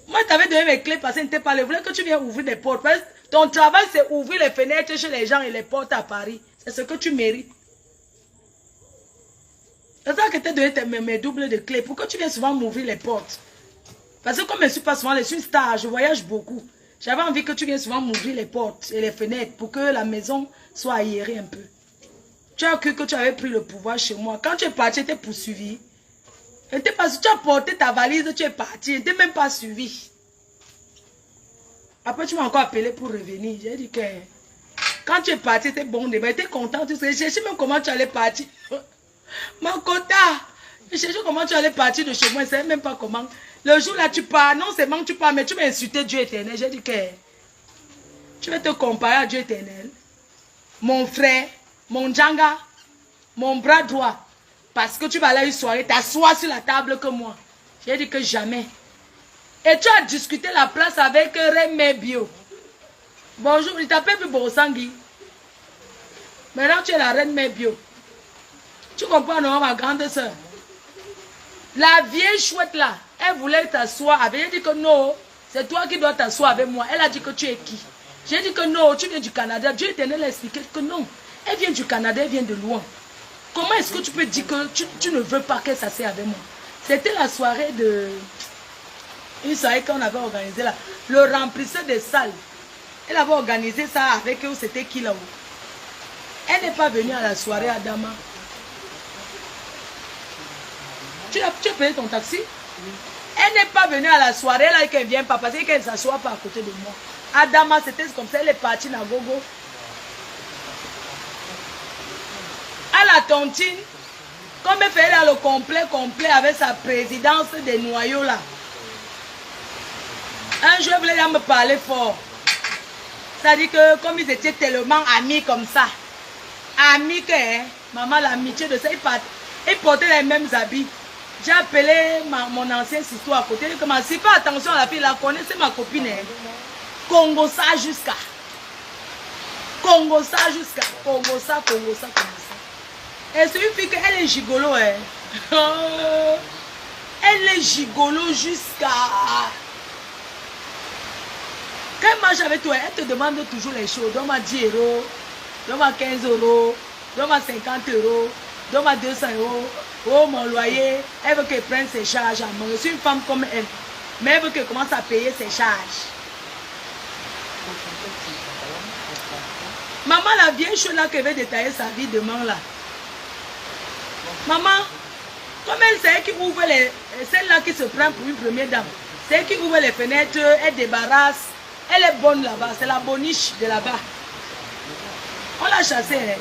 Moi, tu avais donné mes clés parce que n'était pas. Je voulais que tu viennes ouvrir des portes. Parce que ton travail, c'est ouvrir les fenêtres chez les gens et les portes à Paris. C'est ce que tu mérites. C'est ça que tu as donné mes doubles de clés. Pourquoi tu viens souvent m'ouvrir les portes? Parce que comme je ne suis pas souvent, je suis une star, je voyage beaucoup. J'avais envie que tu viennes souvent m'ouvrir les portes et les fenêtres pour que la maison soit aérée un peu. Tu as cru que tu avais pris le pouvoir chez moi. Quand tu es parti, tu étais poursuivi. Tu as porté ta valise, tu es parti. Tu n'étais même pas suivi. Après, tu m'as encore appelé pour revenir. J'ai dit que quand tu es parti, c'était bon débat. Tu étais content. Je cherchais même comment tu allais partir. Mon quota. Je cherchais comment tu allais partir de chez moi. Je ne savais même pas comment. Le jour là, tu pars. Non seulement tu pars, mais tu m'as insulté Dieu éternel. J'ai dit que tu vas te comparer à Dieu éternel. Mon frère, mon djanga, mon bras droit. Parce que tu vas aller à une soirée, t'assois sur la table que moi. J'ai dit que jamais. Et tu as discuté la place avec Rémé Bio. Bonjour, il t'appelle plus Borosangui. Maintenant, tu es la reine Mébio. Tu comprends, non, ma grande soeur? La vieille chouette là, elle voulait t'asseoir avec. Elle dit que non, c'est toi qui dois t'asseoir avec moi. Elle a dit que tu es qui? J'ai dit que non, tu viens du Canada. Dieu éternel a expliqué que non. Elle vient du Canada, elle vient de loin. Comment est-ce que tu peux dire que tu ne veux pas qu'elle s'assied avec moi? C'était la soirée de... Une soirée qu'on avait organisée là. Le remplisseur des salles. Elle avait organisé ça avec eux. C'était qui là-haut? Elle n'est pas venue à la soirée à Adama. Tu as payé ton taxi? Elle n'est pas venue à la soirée là et qu'elle ne vient pas parce qu'elle ne s'assoit pas à côté de moi. Adama, c'était comme ça. Elle est partie à Gogo. À la tontine, comme elle fait là le complet avec sa présidence des noyaux là. Un jour, elle voulait me parler fort. C'est-à-dire que comme ils étaient tellement amis comme ça, amis que, hein, maman, l'amitié de ça, ils portaient les mêmes habits. J'ai appelé mon ancienne histoire à côté. Je m'a dit, fais attention à la fille, la connaît, c'est ma copine. Hein. Congo ça jusqu'à. Congo ça jusqu'à. Congo ça. Et c'est une fille qu'elle est gigolo. Hein. Elle est gigolo jusqu'à... Quand elle marche avec toi, elle te demande toujours les choses. Donne-moi 10 euros, donne-moi 15 euros, donne-moi 50 euros, donne-moi 200 euros. Oh, mon loyer, elle veut qu'elle prenne ses charges à moi. Je suis une femme comme elle. Mais elle veut qu'elle commence à payer ses charges. Maman, la vieille chose là qui veut détailler sa vie demain là. Maman, comme elle, c'est elle qui ouvre les... Celle-là qui se prend pour une première dame. C'est elle qui ouvre les fenêtres, elle débarrasse. Elle est bonne là-bas, c'est la boniche de là-bas. On l'a chassée. Hein.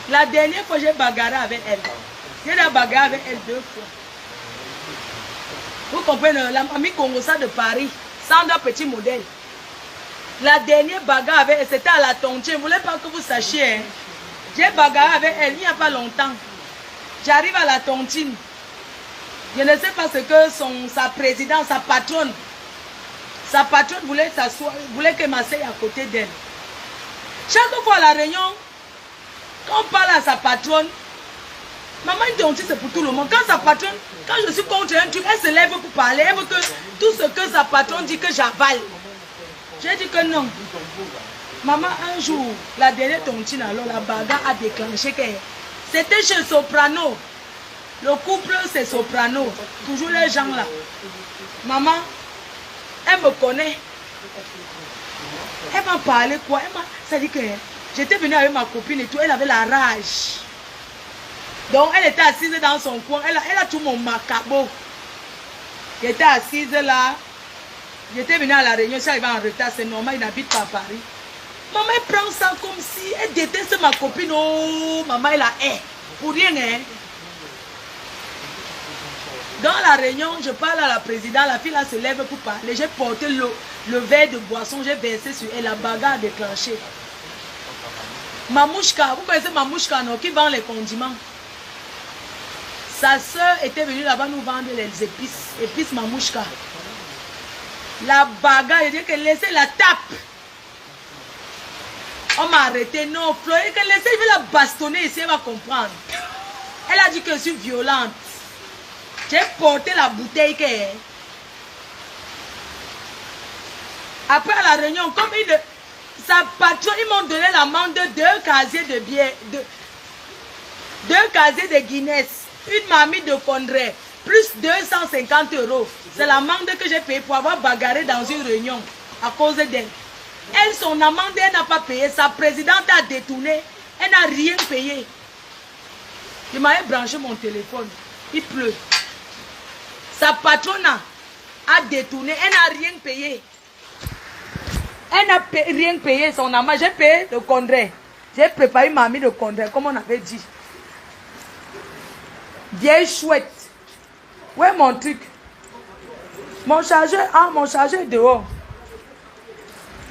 La dernière fois, j'ai bagarré avec elle. J'ai bagarré avec elle 2 fois. Vous comprenez, la mamie Congosa de Paris, Sandra Petit Modèle. La dernière bagarre avec elle, c'était à la tontine. Je ne voulais pas que vous sachiez. Hein. J'ai bagarré avec elle il n'y a pas longtemps. J'arrive à la tontine. Je ne sais pas ce que sa présidente, sa patronne voulait s'asseoir, voulait qu'elle m'asseye à côté d'elle. Chaque fois à la réunion, quand on parle à sa patronne, maman une tontine c'est pour tout le monde. Quand sa patronne, quand je suis contre un truc, elle se lève pour parler. Elle veut que tout ce que sa patronne dit que j'avale. J'ai dit que non. Maman, un jour, la dernière tontine, alors la bagarre a déclenché que c'était chez Soprano. Le couple, c'est Soprano. Toujours les gens là. Maman, elle me connaît. Elle m'a parlé quoi? Ça dit que j'étais venue avec ma copine et tout. Elle avait la rage. Donc, elle était assise dans son coin. Elle a tout mon macabo. J'étais assise là. J'étais venue à la réunion. Je suis arrivée en retard. C'est normal, il n'habite pas à Paris. Maman, elle prend ça comme si elle déteste ma copine. Oh, maman, elle a hait. Pour rien, hein. Dans la réunion, je parle à la présidente. La fille là se lève pour parler. J'ai porté le verre de boisson. J'ai versé sur elle. La bagarre a déclenché. Mamouchka, vous connaissez Mamouchka, non? Qui vend les condiments. Sa soeur était venue là-bas nous vendre les épices. Épices Mamouchka. La bagarre, elle dit que laissez la tape. On m'a arrêté. Non, Flo, elle dit que laissez, je vais la bastonner ici, elle va comprendre. Elle a dit que je suis violente. J'ai porté la bouteille que... Après à la réunion, comme sa patronne, ils m'ont donné l'amende de 2 casiers de bière, 2 casiers de Guinness, une mamie de Condré, plus 250 €. C'est l'amende que j'ai payée pour avoir bagarré dans une réunion à cause d'elle. Elle, son amende, elle n'a pas payé. Sa présidente a détourné. Elle n'a rien payé. Il m'a branché mon téléphone. Il pleut. Sa patronne a détourné. Elle n'a rien payé. Elle n'a rien payé son amende. J'ai payé le Condré. J'ai préparé une mamie de Condré, comme on avait dit. Vieille chouette. Où est mon truc? Mon chargeur, mon chargeur est dehors.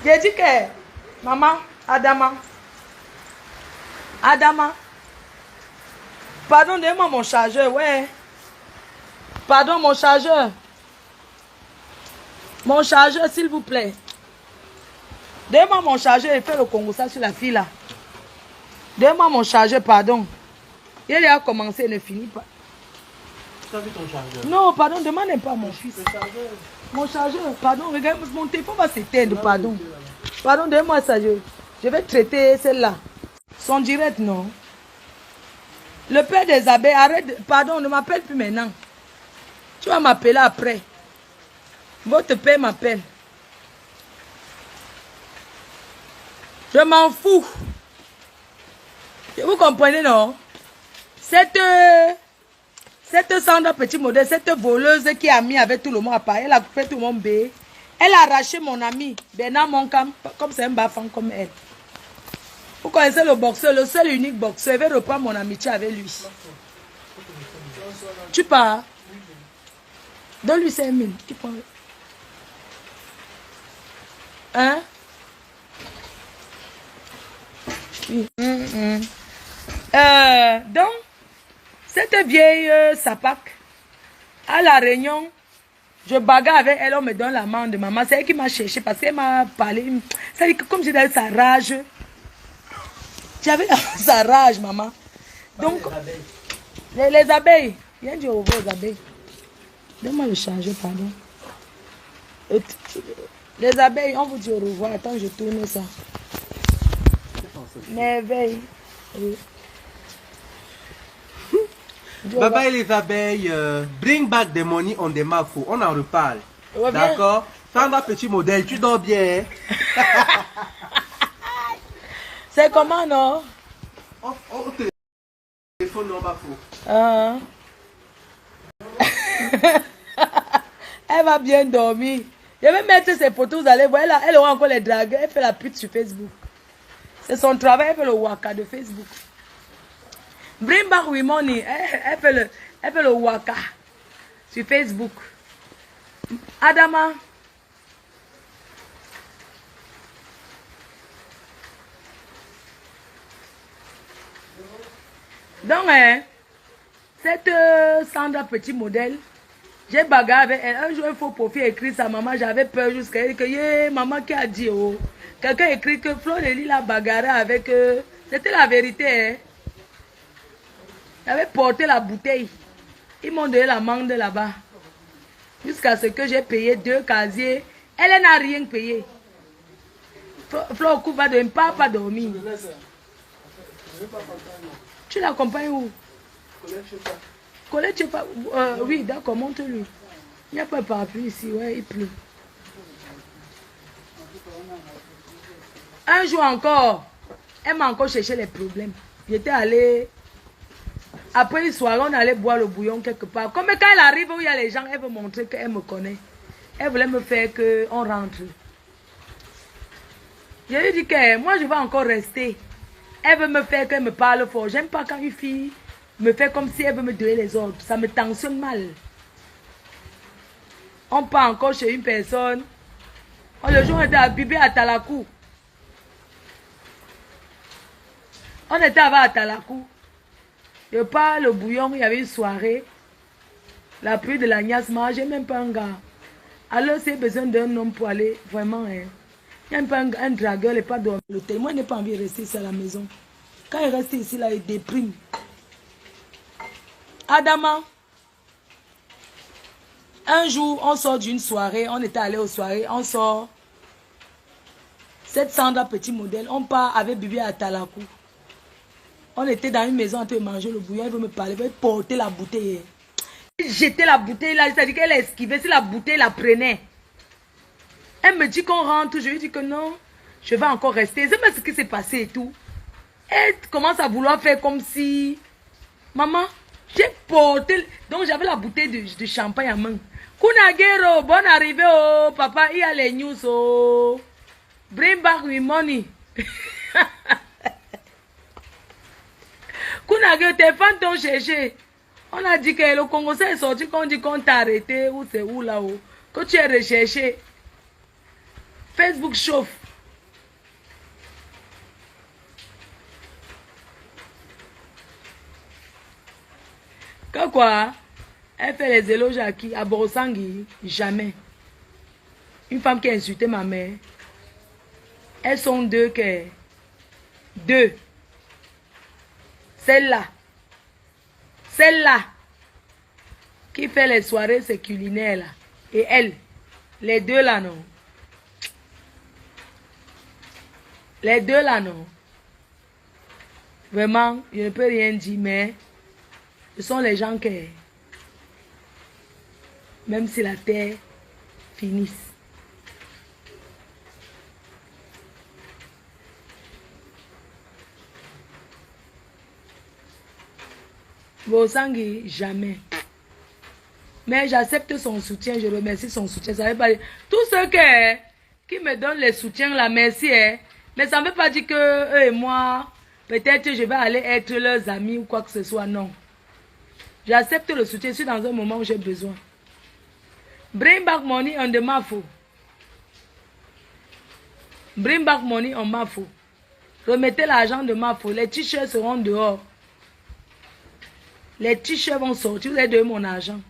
J'ai dit que, maman, Adama, pardon, donnez-moi mon chargeur, ouais. Pardon, mon chargeur. Mon chargeur, s'il vous plaît. Donnez-moi mon chargeur et fais le Congo ça sur la fille là. Donnez-moi mon chargeur, pardon. Il a commencé, il ne finit pas. Tu as vu ton chargeur? Non, pardon, demandez pas à mon fils. Mon chargeur, pardon, regarde, mon téléphone va s'éteindre, pardon. Pardon, donnez-moi ça, je vais traiter celle-là. Son direct, non. Le père des abeilles, arrête, pardon, ne m'appelle plus maintenant. Tu vas m'appeler après. Votre père m'appelle. Je m'en fous. Vous comprenez, non? Cette Sandra Petit Modèle, cette voleuse qui a mis avec tout le monde à Paris, elle a fait tout le monde bé. Elle a arraché mon ami, Bernard Moncam, comme c'est un bafan comme elle. Vous connaissez le boxeur, le seul et unique boxeur. Je vais reprendre mon amitié avec lui. Tu pars? Donne-lui 5 000. Tu prends. Hein? Oui. Donc, cette vieille sapac, à la réunion, je bagarre avec elle, on me donne l'amende de maman. C'est elle qui m'a cherché parce qu'elle m'a parlé. Ça dit que comme j'avais sa rage, j'avais sa rage, maman. Donc, les abeilles, viens dire au revoir aux abeilles. Donne-moi le chargeur, pardon. Les abeilles, on vous dit au revoir. Attends, je tourne ça. Merveille. Oui. Bye bye les abeilles, bring back the money on the mafo, on en reparle. D'accord? Sandra Petit Modèle, tu dors bien? C'est comment, non? On téléphone non mafo. Elle va bien dormir. Je vais mettre ses photos, vous allez voir, elle aura encore les dragues, elle fait la pute sur Facebook. C'est son travail, elle fait le waka de Facebook. Bring back with money. Elle fait le waka sur Facebook. Adama. Donc, cette Sandra Petit Modèle, j'ai bagarré avec elle. Un jour, il faut profiter écrire sa maman. J'avais peur jusqu'à elle que maman qui a dit, oh. Quelqu'un écrit que Fleur de Lille a bagarré avec eux. C'était la vérité, hein. J'avais porté la bouteille. Ils m'ont donné l'amende là-bas. Jusqu'à ce que j'ai payé 2 casiers. Elle n'a rien payé. Flore Kou va dormir, pas dormir. Tu l'accompagnes où? Colette, oui, d'accord, monte-lui. Il n'y a pas de parapluie ici, ouais, il pleut. Un jour encore, elle m'a encore cherché les problèmes. J'étais allée, après une soirée, on allait boire le bouillon quelque part. Comme quand elle arrive où il y a les gens, elle veut montrer qu'elle me connaît. Elle voulait me faire qu'on rentre. Je lui ai dit que moi je vais encore rester. Elle veut me faire qu'elle me parle fort. J'aime pas quand une fille me fait comme si elle veut me donner les ordres. Ça me tensionne mal. On part encore chez une personne. Oh, le jour on était à Bibé à Talakou. On était à Talakou. Je pars le bouillon, il y avait une soirée. La pluie de la Niasma, j'ai même pas un gars. Alors c'est besoin d'un homme pour aller vraiment. Hein. Il n'y a même pas un dragueur, il n'est pas dans l'hôtel. Moi, je n'ai pas envie de rester ici à la maison. Quand il reste ici, là, il déprime. Adama, un jour, on sort d'une soirée, on était allé aux soirées, on sort. Cette Sandra petit modèle, on part avec Bibi à Talakou. On était dans une maison en train de manger le bouillon, elle veut me parler, elle veut porter la bouteille. Jeter la bouteille là, c'est-à-dire qu'elle a esquivé, si la bouteille la prenait. Elle me dit qu'on rentre, je lui dis que non, je vais encore rester. Je sais pas ce qui s'est passé et tout. Elle commence à vouloir faire comme si... Maman, j'ai porté... Donc j'avais la bouteille de champagne à main. Kunagero, bonne arrivée, oh, papa, il y a les news, oh. Bring back my money. Kunagero, tes fans t'ont cherché. On a dit que le Congo est sorti, qu'on dit qu'on t'a arrêté, ou c'est où là-haut. Que tu es recherché. Facebook chauffe. Que quoi? Elle fait les éloges à qui? À Borosangui? Jamais. Une femme qui a insulté ma mère. Elles sont deux que... Deux. Celle-là. Celle-là. Qui fait les soirées, c'est culinaire là. Et elle. Les deux là, non. Les deux là, non. Vraiment, je ne peux rien dire, mais ce sont les gens qui, même si la terre finisse. Bosangui, jamais. Mais j'accepte son soutien, je remercie son soutien. Ça veut pas dire... Tous ceux qui me donnent les soutiens, la merci, hein. Mais ça ne veut pas dire que eux et moi, peut-être je vais aller être leurs amis ou quoi que ce soit, non. J'accepte le soutien, je suis dans un moment où j'ai besoin. Bring back money on the Mafo. Bring back money on Mafo. Remettez l'argent de Mafo. Les t-shirts seront dehors. Les t-shirts vont sortir, vous allez donner mon argent.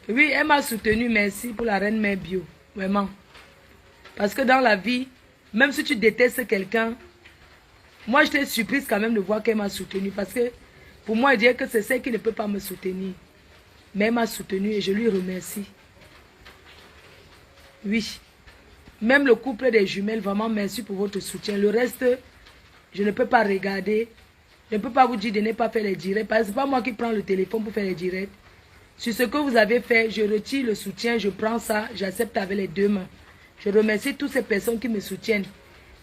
Oui, elle m'a soutenu, merci pour la reine mère bio, vraiment. Parce que dans la vie, même si tu détestes quelqu'un, moi j'étais surprise quand même de voir qu'elle m'a soutenu. Parce que pour moi, dire que c'est celle qui ne peut pas me soutenir. Mais elle m'a soutenu et je lui remercie. Oui. Même le couple des jumelles, vraiment merci pour votre soutien. Le reste, je ne peux pas regarder. Je ne peux pas vous dire de ne pas faire les directs. Parce que ce n'est pas moi qui prends le téléphone pour faire les directs. Sur ce que vous avez fait, je retire le soutien, je prends ça, j'accepte avec les deux mains. Je remercie toutes ces personnes qui me soutiennent.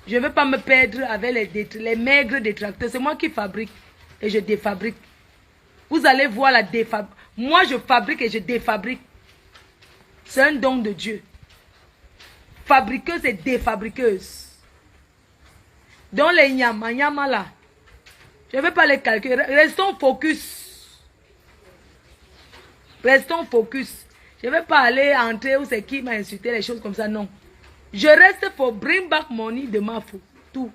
Je ne veux pas me perdre avec les maigres détracteurs. C'est moi qui fabrique et je défabrique. Vous allez voir la défabrique. Moi, je fabrique et je défabrique. C'est un don de Dieu. Fabriqueuse et défabriqueuse. Dans les nyama là, je ne vais pas les calculer. Restons focus. Restons focus. Je ne vais pas aller entrer où c'est qui m'a insulté, les choses comme ça, non. Je reste pour bring back money de ma faute. Tout.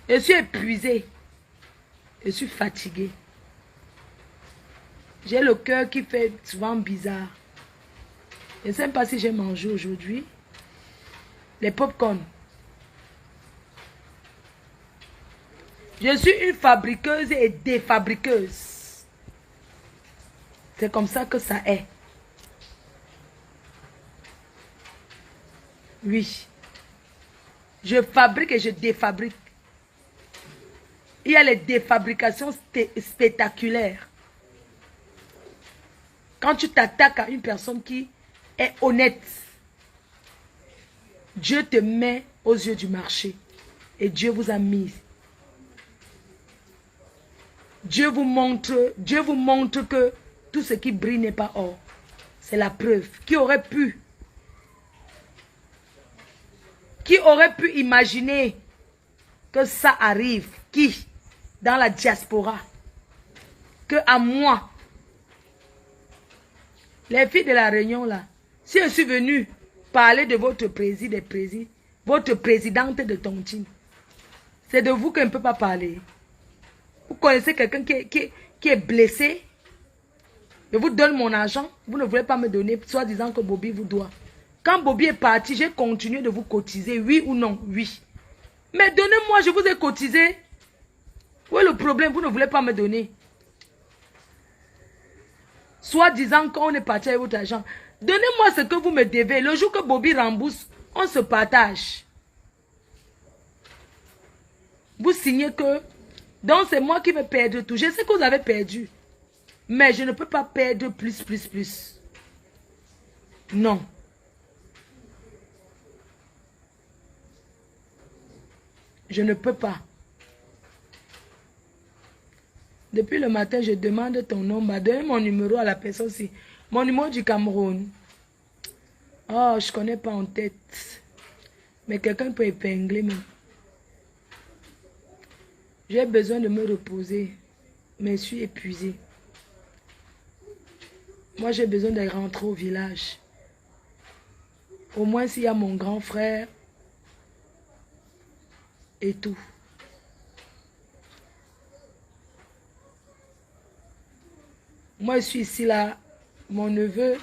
Je suis épuisé. Je suis fatigué. J'ai le cœur qui fait souvent bizarre. Je ne sais pas si j'ai mangé aujourd'hui. Les pop-corn. Je suis une fabriqueuse et défabriqueuse. C'est comme ça que ça est. Oui. Je fabrique et je défabrique. Il y a les défabrications spectaculaires. Quand tu t'attaques à une personne qui est honnête, Dieu te met aux yeux du marché. Et Dieu vous a mis. Dieu vous montre que tout ce qui brille n'est pas or. C'est la preuve. Qui aurait pu imaginer que ça arrive? Qui? Dans la diaspora. Que à moi. Les filles de la Réunion là. Si je suis venue parler de votre votre présidente de Tontine. C'est de vous que je ne peux pas parler. Vous connaissez quelqu'un qui est blessé. Je vous donne mon argent. Vous ne voulez pas me donner, soit disant que Bobby vous doit. Quand Bobby est parti, j'ai continué de vous cotiser. Oui ou non? Oui. Mais donnez-moi, je vous ai cotisé. Où est le problème? Vous ne voulez pas me donner. Soit disant qu'on est parti avec votre argent. Donnez-moi ce que vous me devez. Le jour que Bobby rembourse, on se partage. Vous signez que... Donc c'est moi qui vais perdre tout. Je sais que vous avez perdu. Mais je ne peux pas perdre plus. Non. Je ne peux pas. Depuis le matin, je demande ton nom. Donne mon numéro à la personne aussi. Mon numéro du Cameroun. Oh, je ne connais pas en tête. Mais quelqu'un peut épingler même. J'ai besoin de me reposer. Mais je suis épuisée. Moi, j'ai besoin de rentrer au village. Au moins, s'il y a mon grand frère et tout. Moi, je suis ici, là. Mon neveu,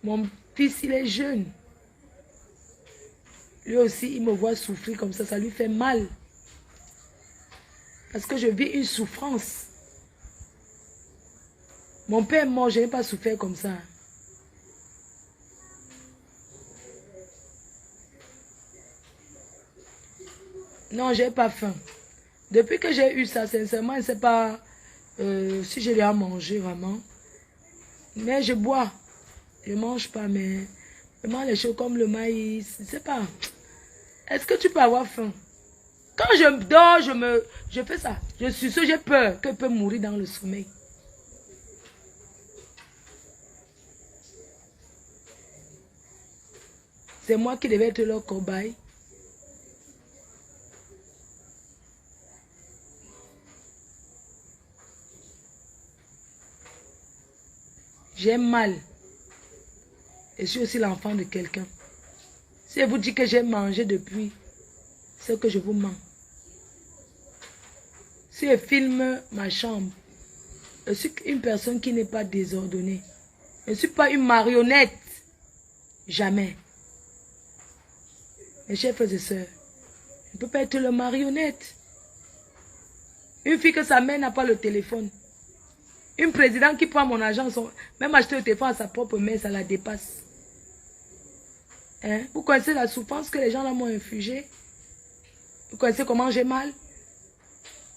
mon fils, il est jeune. Lui aussi, il me voit souffrir comme ça lui fait mal. Parce que je vis une souffrance. Mon père est mort, je n'ai pas souffert comme ça. Non, j'ai pas faim. Depuis que j'ai eu ça, sincèrement, je ne sais pas si je l'ai à manger vraiment. Mais je bois. Je ne mange pas, mais vraiment les choses comme le maïs, je ne sais pas. Est-ce que tu peux avoir faim? Quand je dors, je fais ça. Je suis sûr, j'ai peur que je peux mourir dans le sommeil. C'est moi qui devais être leur cobaye. J'ai mal. Et je suis aussi l'enfant de quelqu'un. Si je vous dis que j'ai mangé depuis, c'est que je vous mens. Si je filme ma chambre, je suis une personne qui n'est pas désordonnée. Je ne suis pas une marionnette. Jamais. Mes chers frères et sœurs, je ne peux pas être le marionnette. Une fille que sa mère n'a pas le téléphone. Une présidente qui prend mon argent, même acheter le téléphone à sa propre mère, ça la dépasse. Hein? Vous connaissez la souffrance que les gens là m'ont infligée? Vous connaissez comment j'ai mal?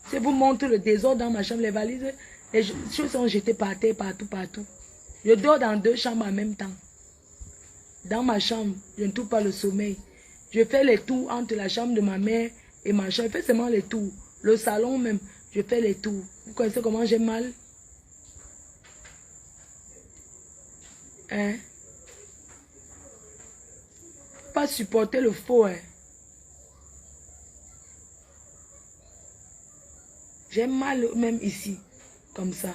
Si vous montrez le désordre dans ma chambre, les valises, les choses sont jetées par terre, partout. Je dors dans 2 chambres en même temps. Dans ma chambre, je ne trouve pas le sommeil. Je fais les tours entre la chambre de ma mère et ma chambre. Je fais seulement les tours. Le salon même, je fais les tours. Vous connaissez comment j'ai mal? Hein? Pas supporter le faux, hein? J'ai mal même ici, comme ça.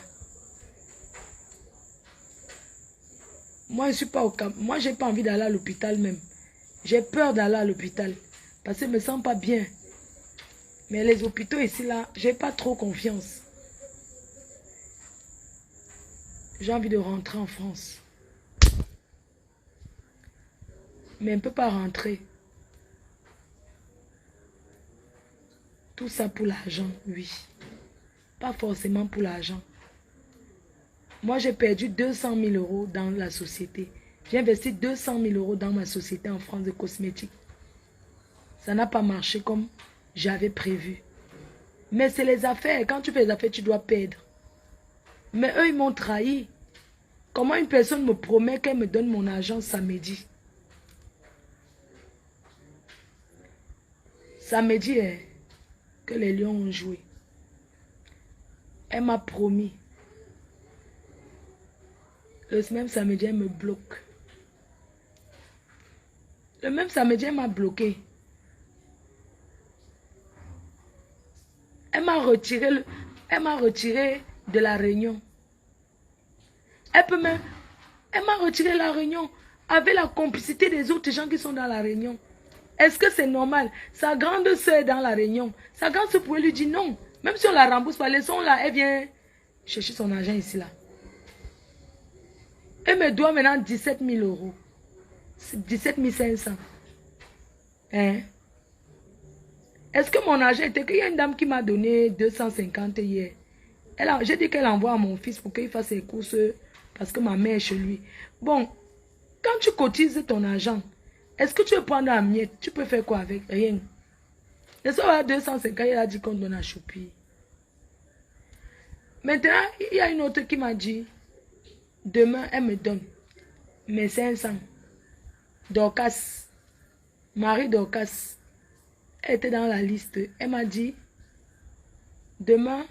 Moi, je suis pas au camp. Moi, j'ai pas envie d'aller à l'hôpital même. J'ai peur d'aller à l'hôpital parce que je me sens pas bien. Mais les hôpitaux ici, là, j'ai pas trop confiance. J'ai envie de rentrer en France. Mais on ne peut pas rentrer. Tout ça pour l'argent, oui. Pas forcément pour l'argent. Moi, j'ai perdu 200 000 € dans la société. J'ai investi 200 000 € dans ma société en France de cosmétiques. Ça n'a pas marché comme j'avais prévu. Mais c'est les affaires. Quand tu fais les affaires, tu dois perdre. Mais eux, ils m'ont trahi. Comment une personne me promet qu'elle me donne mon argent samedi? Samedi, que les lions ont joué. Elle m'a promis. Le même samedi, elle me bloque. Le même samedi, elle m'a bloqué. Elle m'a retiré de la réunion. Elle m'a retiré la réunion avec la complicité des autres gens qui sont dans la réunion. Est-ce que c'est normal? Sa grande soeur est dans la réunion. Sa grande soeur pouvait lui dire non. Même si on la rembourse pas, laissons-la. Elle vient chercher son argent ici, là. Elle me doit maintenant 17 000 €. 17 500. Hein? Est-ce que mon argent était... Il y a une dame qui m'a donné 250 hier. J'ai dit qu'elle envoie à mon fils pour qu'il fasse ses courses parce que ma mère est chez lui. Bon, quand tu cotises ton argent, est-ce que tu veux prendre la miette? Tu peux faire quoi avec? Rien. Le soir à 250, il a dit qu'on donne à Choupi. Maintenant, il y a une autre qui m'a dit, demain, elle me donne mes 500. Dorcas, Marie Dorcas, elle était dans la liste. Elle m'a dit, demain,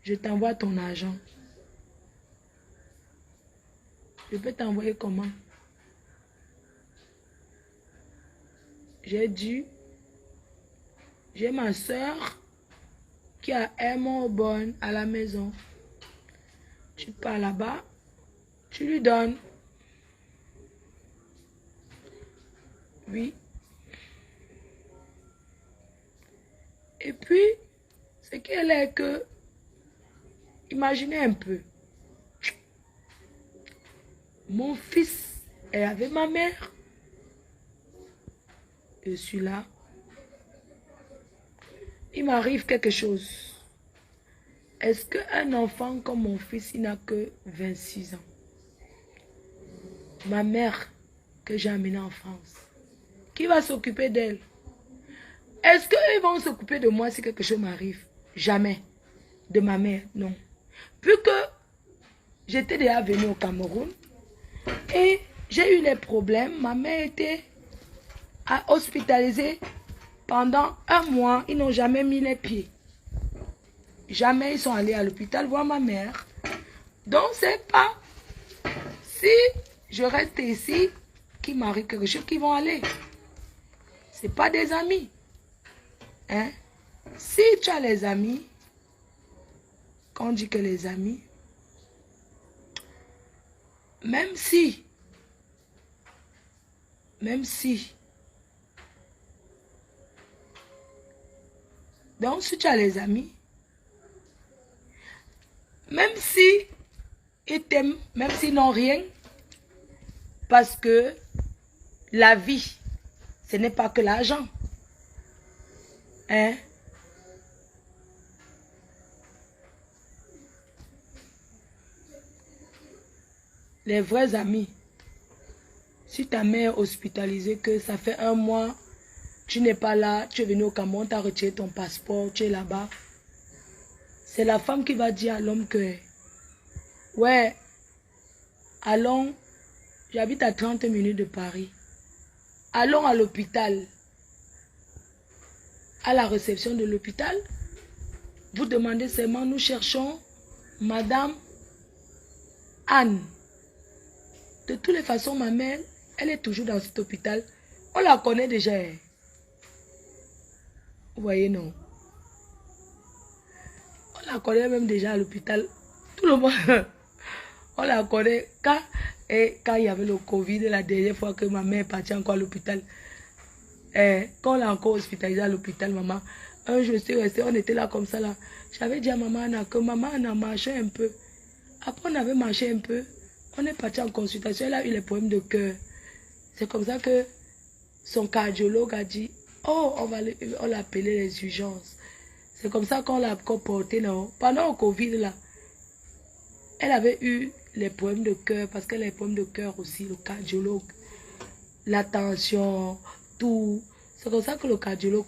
je t'envoie ton argent. Je peux t'envoyer comment? J'ai dit, j'ai ma soeur qui a un bon à la maison. Tu pars là-bas, tu lui donnes. Oui. Et puis, ce qu'elle est que, imaginez un peu, mon fils est avec ma mère. Je suis là. Il m'arrive quelque chose. Est-ce qu'un enfant comme mon fils, il n'a que 26 ans? Ma mère, que j'ai amenée en France, qui va s'occuper d'elle? Est-ce qu'ils vont s'occuper de moi si quelque chose m'arrive? Jamais. De ma mère, non. Vu que j'étais déjà venue au Cameroun et j'ai eu les problèmes, ma mère était hospitalisée pendant 1 mois. Ils n'ont jamais mis les pieds. Jamais ils sont allés à l'hôpital voir ma mère. Donc, c'est pas si je reste ici qu'il m'arrive quelque chose qu'ils vont aller. C'est pas des amis. Hein? Si tu as les amis, quand on dit que les amis, même si, donc si tu as les amis, même si ils t'aiment, même s'ils n'ont rien, parce que la vie, ce n'est pas que l'argent. Hein? Les vrais amis, si ta mère est hospitalisée, que ça fait 1 mois, tu n'es pas là, tu es venu au Cameroun, tu as retiré ton passeport, tu es là-bas. C'est la femme qui va dire à l'homme que, ouais, allons, j'habite à 30 minutes de Paris, allons à l'hôpital. À la réception de l'hôpital, vous demandez seulement, nous cherchons Madame Anne. De toutes les façons, ma mère, elle est toujours dans cet hôpital. On la connaît déjà. Vous voyez, non? On la connaît même déjà à l'hôpital. Tout le monde, on la connaît. Quand il y avait le Covid, la dernière fois que ma mère est partie encore à l'hôpital, quand on l'a encore hospitalisé à l'hôpital, maman, un jour je suis restée, on était là comme ça là. J'avais dit à maman Anna que maman Anna marchait un peu. Après on avait marché un peu, on est parti en consultation, elle a eu les problèmes de cœur. C'est comme ça que son cardiologue a dit, oh, on l'a appelé les urgences. C'est comme ça qu'on l'a encore porté, non? Pendant le Covid là, Elle avait eu les problèmes de cœur, parce qu'elle a les problèmes de cœur aussi, le cardiologue. La tension, tout. C'est comme ça que le cardiologue...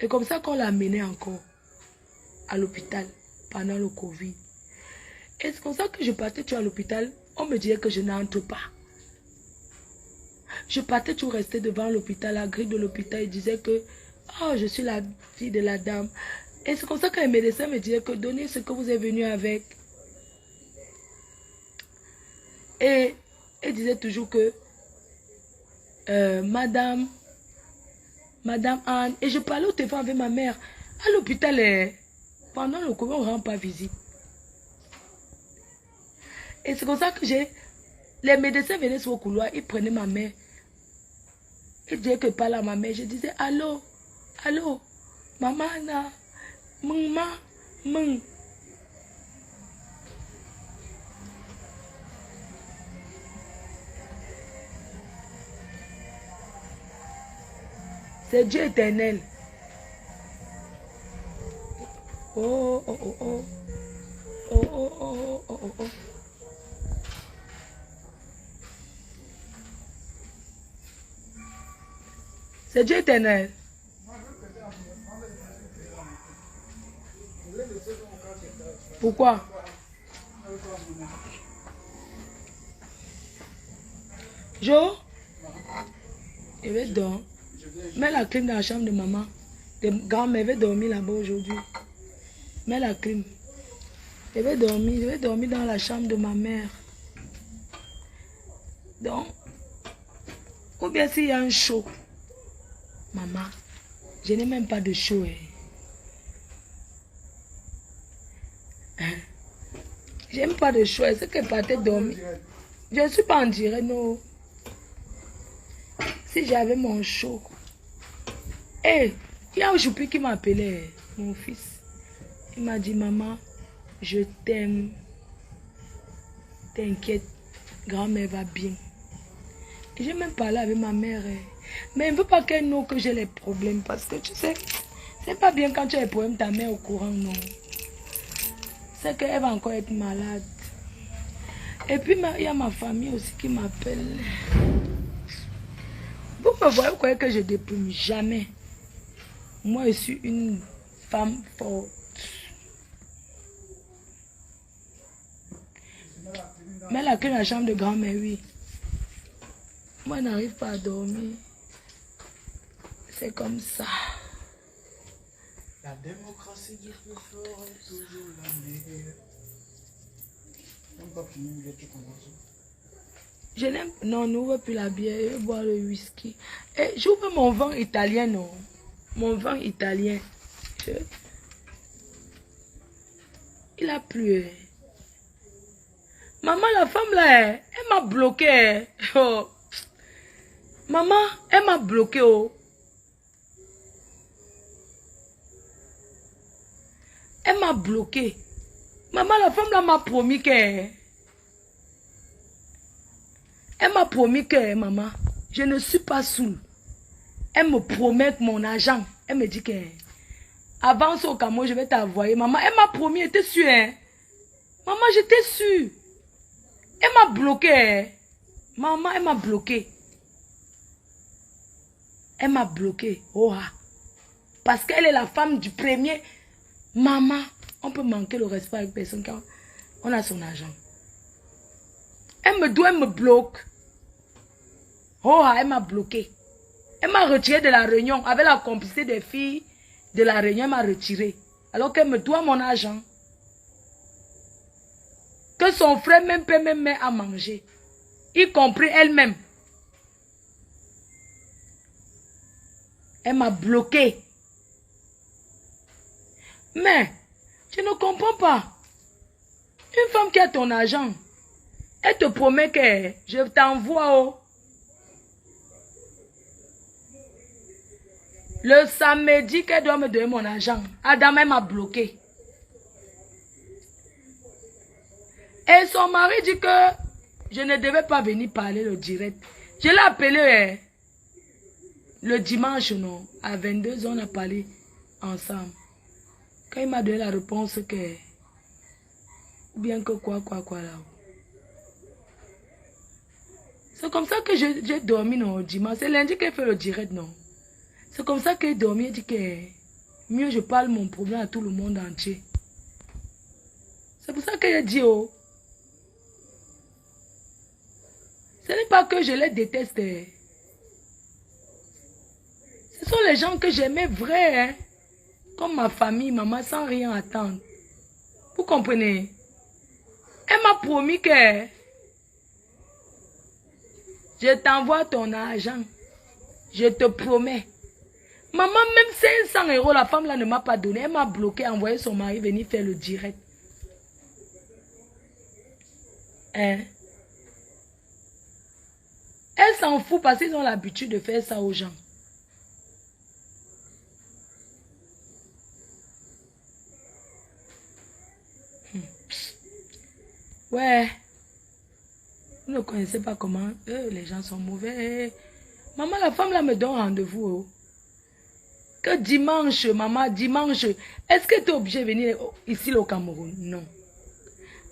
Et comme ça qu'on l'a amené encore à l'hôpital pendant le Covid. Et c'est comme ça que je partais toujours à l'hôpital. On me disait que je n'entre pas. Je partais toujours rester devant l'hôpital, la grille de l'hôpital. Il disait que oh, je suis la fille de la dame. Et c'est comme ça que les médecins me disaient que donnez ce que vous êtes venu avec. Et il disait toujours que Madame Anne, et je parlais au téléphone avec ma mère. À l'hôpital, pendant le Covid, on ne rend pas visite. Et c'est comme ça que les médecins venaient sur le couloir, ils prenaient ma mère. Ils disaient que je parlais à ma mère. Je disais, allô, allô, maman, maman. C'est Dieu éternel. Oh, oh, oh, oh. Oh, oh, oh, oh, oh, oh. C'est Dieu éternel. Pourquoi? Jo? Je vais dormir. Mets la clim dans la chambre de maman. De grand-mère va dormir là-bas aujourd'hui. Mets la clim. Je vais dormir dans la chambre de ma mère. Donc, ou bien s'il y a un chaud. Maman, je n'ai même pas de chaud. J'aime pas de chaud. Est-ce qu'elle partait dormir? Je ne suis pas en direct, non. Si j'avais mon chaud. Il y a un choupi qui m'a appelé, mon fils. Il m'a dit, maman, je t'aime. T'inquiète, grand-mère va bien. Et j'ai même parlé avec ma mère. Mais elle ne veut pas qu'elle know que j'ai les problèmes. Parce que tu sais, c'est pas bien quand tu as les problèmes, ta mère au courant, non. C'est qu'elle va encore être malade. Et puis, il y a ma famille aussi qui m'appelle. Vous me voyez, vous croyez que je déprime jamais. Moi, je suis une femme forte. Mais là, que la chambre de grand-mère, oui. Moi, je n'arrive pas à dormir. C'est comme ça. La démocratie du plus fort est toujours la meilleure. On ne peut pas finir le truc en oiseau. Je n'aime... Non, n'ouvre plus la bière, je vais boire le whisky. Et j'ouvre mon vin italien, non. Mon vin italien. Il a plu. Maman, la femme là, elle m'a bloqué. Oh. Maman, elle m'a bloqué. Oh. Elle m'a bloqué. Maman, la femme là m'a promis que... Elle m'a promis que, maman, je ne suis pas saoule. Elle me promet mon argent. Elle me dit que, avance au Cameroun, je vais t'envoyer. Maman, elle m'a promis, elle était sûre. Hein? Maman, j'étais sûre. Elle m'a bloqué. Hein? Maman, elle m'a bloqué. Elle m'a bloqué. Oh, ah. Parce qu'elle est la femme du premier. Maman, on peut manquer le respect avec personne quand on a son argent. Elle me doit, elle me bloque. Oh, elle m'a bloqué. Elle m'a retiré de la réunion. Avec la complicité des filles de la réunion, elle m'a retiré. Alors qu'elle me doit mon argent. Que son frère même peut même mettre à manger. Y compris elle-même. Elle m'a bloqué. Mais, je ne comprends pas. Une femme qui a ton argent, elle te promet que je t'envoie. Le samedi qu'elle doit me donner mon argent, Adam, elle m'a bloqué. Et son mari dit que je ne devais pas venir parler le direct. Je l'ai appelé le dimanche, non, à 22h, on a parlé ensemble. Quand il m'a donné la réponse que Bien que quoi là. C'est comme ça que j'ai dormi, non, dimanche. C'est lundi qu'elle fait le direct, non. C'est comme ça qu'elle dormi. Elle dit que mieux je parle mon problème à tout le monde entier. C'est pour ça qu'elle a dit, oh. Ce n'est pas que je les déteste. Ce sont les gens que j'aimais vrais, hein. Comme ma famille, maman, sans rien attendre. Vous comprenez? Elle m'a promis que je t'envoie ton argent. Je te promets. Maman, même 500 €, la femme là ne m'a pas donné. Elle m'a bloqué, envoyé son mari venir faire le direct. Hein? Elle s'en fout parce qu'ils ont l'habitude de faire ça aux gens. Ouais. Vous ne connaissez pas comment les gens sont mauvais. Maman, la femme là me donne rendez-vous. Oh. Que dimanche, maman, dimanche. Est-ce que tu es obligé de venir ici au Cameroun? Non.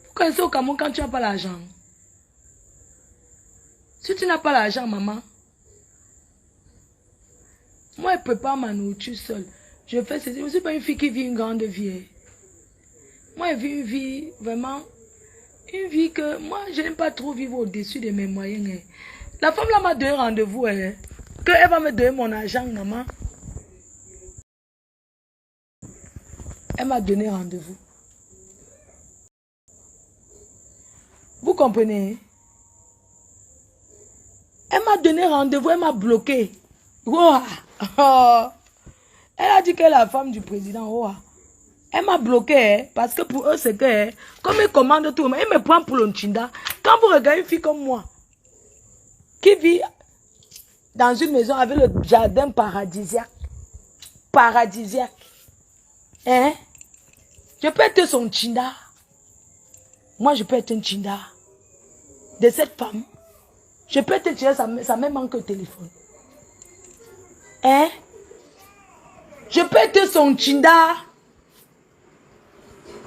Vous connaissez au Cameroun quand tu n'as pas l'argent. Si tu n'as pas l'argent, maman, moi, je prépare ma nourriture seule. Je fais ceci. Je ne suis pas une fille qui vit une grande vie. Moi, je vis une vie vraiment... Une vie que moi, je n'aime pas trop vivre au-dessus de mes moyens. La femme là m'a donné rendez-vous. Qu'elle va me donner mon argent, maman. Elle m'a donné rendez-vous. Vous comprenez? Elle m'a donné rendez-vous, elle m'a bloqué. Wow. Elle a dit qu'elle est la femme du président. Wow. Elle m'a bloqué parce que pour eux, c'est que, comme ils commandent tout, ils me prennent pour l'Onchinda. Quand vous regardez une fille comme moi, qui vit dans une maison avec le jardin paradisiaque, hein? Je peux être son Chinda. Moi, je peux être un Chinda de cette femme. Je peux être Chinda, ça me manque au téléphone. Hein? Je peux être son Chinda.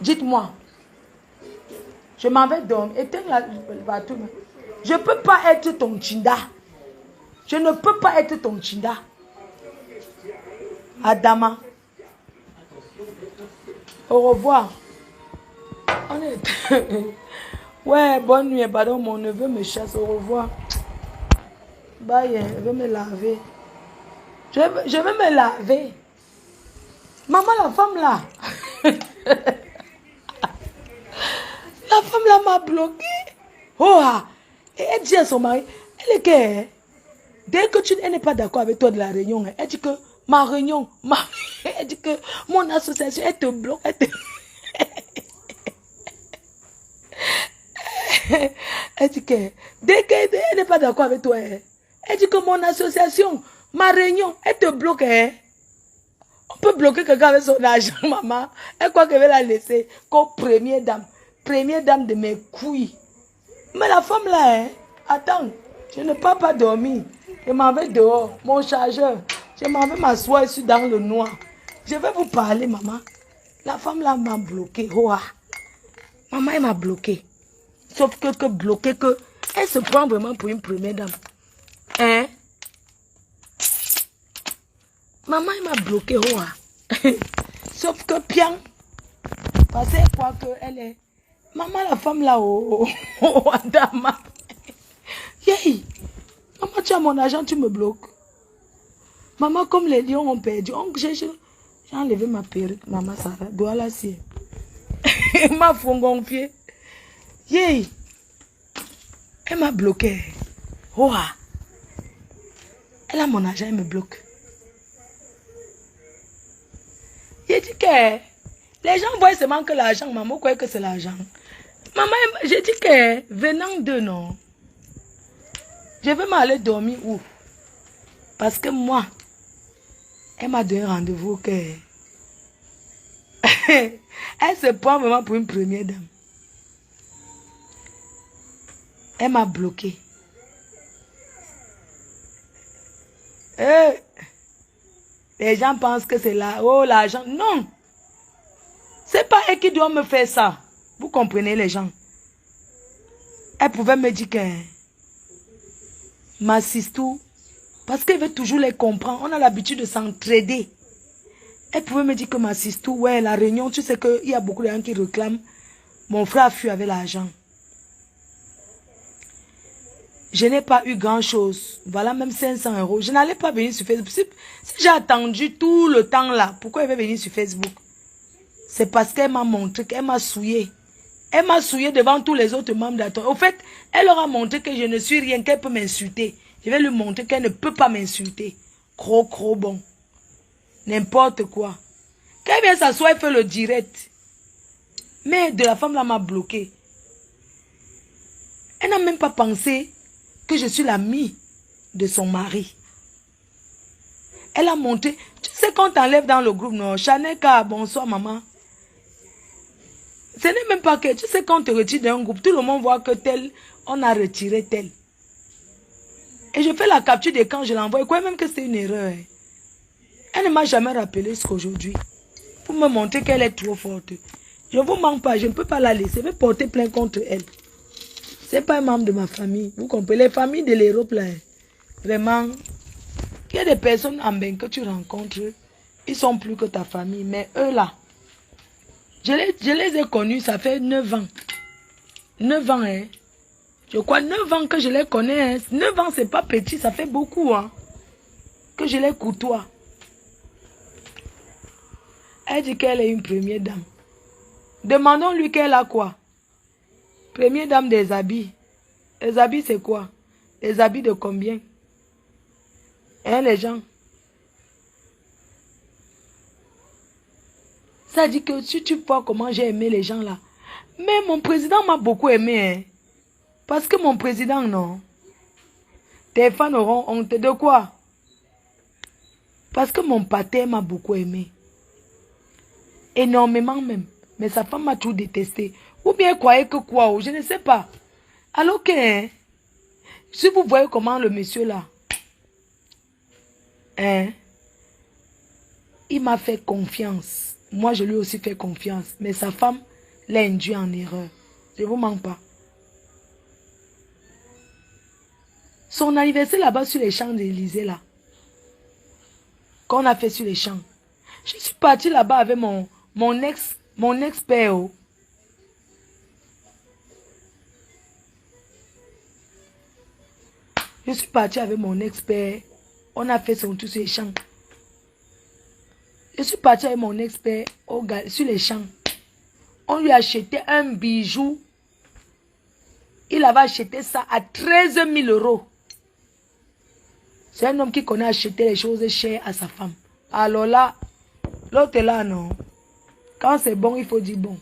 Dites-moi. Je m'en vais dormir. Éteins la bateau. Je ne peux pas être ton Chinda. Je ne peux pas être ton Chinda. Adama. Au revoir. On est... Ouais, bonne nuit. Pardon, mon neveu me chasse. Au revoir. Bye, je vais me laver. Je vais me laver. Maman, la femme là. La femme là m'a bloqué. Oh, et elle dit à son mari, elle est que, dès que elle n'est pas d'accord avec toi de la réunion, elle dit que ma réunion, elle dit que mon association, elle te bloque. Elle dit que, dès qu'elle n'est pas d'accord avec toi, elle dit que mon association, ma réunion, elle te bloque. On peut bloquer quelqu'un avec son argent, maman. Elle croit qu'elle va la laisser comme première dame de mes couilles. Mais la femme là, attends, je ne peux pas dormir. Je m'en vais dehors, mon chargeur. Je m'en vais m'asseoir ici dans le noir. Je vais vous parler, maman. La femme là m'a bloqué. Oh, maman, elle m'a bloqué. Sauf que bloqué, que elle se prend vraiment pour une première dame. Hein? Maman, elle m'a bloqué. Oh, sauf que bien. Parce qu'elle croit qu'elle est... Maman, la femme là, oh, Adama. Hey, maman, tu as mon argent, tu me bloques. Maman, comme les lions ont perdu, j'ai enlevé ma perruque, maman, ça va, doit la cier. Ma fongonfiée. Hey, elle m'a bloqué. Oh, elle a mon argent, elle me bloque. J'ai dit que les gens voient seulement que l'argent, maman croit que c'est l'argent. Maman, j'ai dit que venant de non, je vais m'aller dormir où? Parce que moi, elle m'a donné rendez-vous que elle se prend vraiment pour une première dame. Elle m'a bloqué. Les gens pensent que c'est là. Oh, l'argent. Non. C'est pas elle qui doit me faire ça. Vous comprenez les gens? Elle pouvait me dire que ma sistou, parce qu'elle veut toujours les comprendre. On a l'habitude de s'entraider. Elle pouvait me dire que ma sistou, ouais, la réunion, tu sais qu'il y a beaucoup de gens qui réclament. Mon frère a fui avec l'argent. Je n'ai pas eu grand-chose. Voilà, même 500 €. Je n'allais pas venir sur Facebook. Si j'ai attendu tout le temps là, pourquoi elle veut venir sur Facebook? C'est parce qu'elle m'a montré, qu'elle m'a souillé. Elle m'a souillé devant tous les autres membres d'Aton. Au fait, elle leur a montré que je ne suis rien, qu'elle peut m'insulter. Je vais lui montrer qu'elle ne peut pas m'insulter. Gros bon. N'importe quoi. Quand elle vient s'asseoir, elle fait le direct. Mais de la femme là m'a bloqué. Elle n'a même pas pensé que je suis l'amie de son mari. Elle a montré. Tu sais quand t'enlèves dans le groupe, non, Chaneka, bonsoir maman. Ce n'est même pas que, tu sais quand on te retire d'un groupe, tout le monde voit que tel, on a retiré tel. Et je fais la capture d'écran, je l'envoie. Je crois même que c'est une erreur. Elle ne m'a jamais rappelé ce qu'aujourd'hui. Pour me montrer qu'elle est trop forte. Je ne vous manque pas, je ne peux pas la laisser. Je vais porter plainte contre elle. Ce n'est pas un membre de ma famille. Vous comprenez? Les familles de l'Europe, là, vraiment, il y a des personnes en bain que tu rencontres, ils sont plus que ta famille. Mais eux, là, je les ai connus, ça fait 9 ans. 9 ans, hein. Je crois 9 ans que je les connais. Hein. 9 ans, c'est pas petit, ça fait beaucoup, hein. Que je les côtoie. Elle dit qu'elle est une première dame. Demandons-lui qu'elle a quoi? Première dame des habits. Les habits, c'est quoi? Les habits de combien? Hein, les gens? Ça dit que si tu vois comment j'ai aimé les gens là. Mais mon président m'a beaucoup aimé. Hein? Parce que mon président, non. Tes fans auront honte de quoi? Parce que mon pater m'a beaucoup aimé. Énormément même. Mais sa femme m'a tout détesté. Ou bien croyez que quoi? Je ne sais pas. Alors que, hein, si vous voyez comment le monsieur là, hein, il m'a fait confiance. Moi, je lui ai aussi fait confiance. Mais sa femme l'a induit en erreur. Je ne vous mens pas. Son anniversaire là-bas sur les champs d'Élysée là. Qu'on a fait sur les champs. Je suis partie là-bas avec mon ex-père. Oh. Je suis partie avec mon ex-père. On a fait son tour sur les champs. Je suis partie avec mon ex-père sur les champs. On lui a acheté un bijou. Il avait acheté ça à 13 000 €. C'est un homme qui connaît acheter les choses chères à sa femme. Alors là, l'autre là, non. Quand c'est bon, il faut dire bon.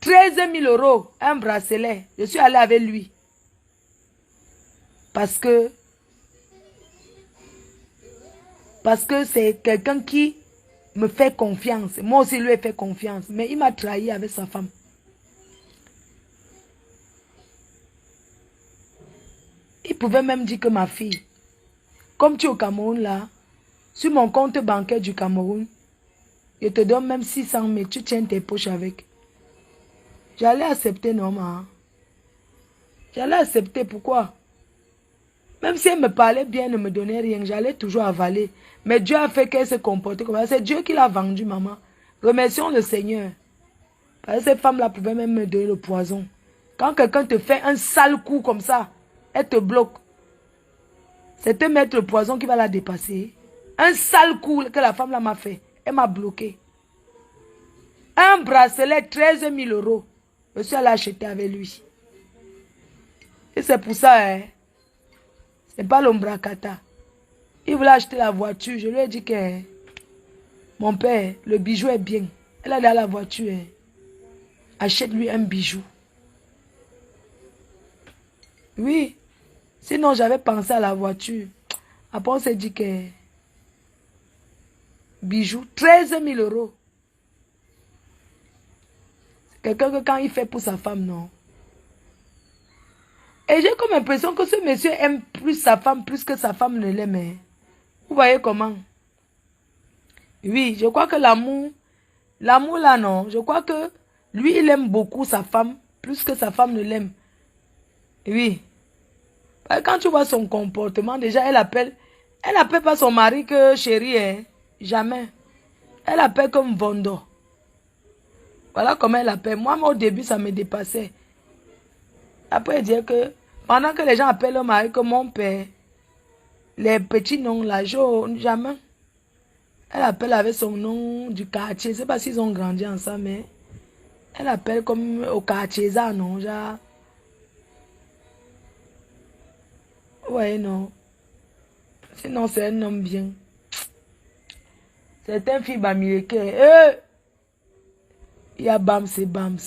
13 000 €, un bracelet. Je suis allée avec lui. Parce que c'est quelqu'un qui me fait confiance. Moi aussi, lui ai fait confiance. Mais il m'a trahi avec sa femme. Il pouvait même dire que ma fille, comme tu es au Cameroun là, sur mon compte bancaire du Cameroun, je te donne même 600 000, tu tiens tes poches avec. J'allais accepter, non, ma. J'allais accepter, pourquoi? Même si elle me parlait bien, ne me donnait rien, j'allais toujours avaler. Mais Dieu a fait qu'elle se comporte comme ça. C'est Dieu qui l'a vendue, maman. Remercions le Seigneur. Parce que cette femme-là pouvait même me donner le poison. Quand quelqu'un te fait un sale coup comme ça, elle te bloque. C'est te mettre le poison qui va la dépasser. Un sale coup que la femme-là m'a fait. Elle m'a bloqué. Un bracelet, 13 000 €. Je suis allée acheter avec lui. Et c'est pour ça, hein. C'est pas l'ombracata. Il voulait acheter la voiture. Je lui ai dit que, hein, mon père, le bijou est bien. Elle a dans la voiture. Hein. Achète-lui un bijou. Oui. Sinon, j'avais pensé à la voiture. Après, on s'est dit que bijou, 13 000 €. C'est quelqu'un que quand il fait pour sa femme, non. Et j'ai comme l'impression que ce monsieur aime plus sa femme, plus que sa femme ne l'aime. Vous voyez comment? Oui, je crois que l'amour là, non. Je crois que Lui, il aime beaucoup sa femme, plus que sa femme ne l'aime. Oui. Quand tu vois son comportement, déjà, elle appelle pas son mari que chérie, hein. Jamais. Elle appelle comme Vondo. Voilà comment elle appelle. Moi, au début, ça me dépassait. Après, elle dit que pendant que les gens appellent le mari comme mon père, les petits noms, la jaune, jamais. Elle appelle avec son nom du quartier. Je ne sais pas s'ils ont grandi ensemble, mais elle appelle comme au quartier, ça, non, genre. Ouais, non. Sinon, c'est un homme bien. C'est un fille bamileke. Il y a Bams et Bams.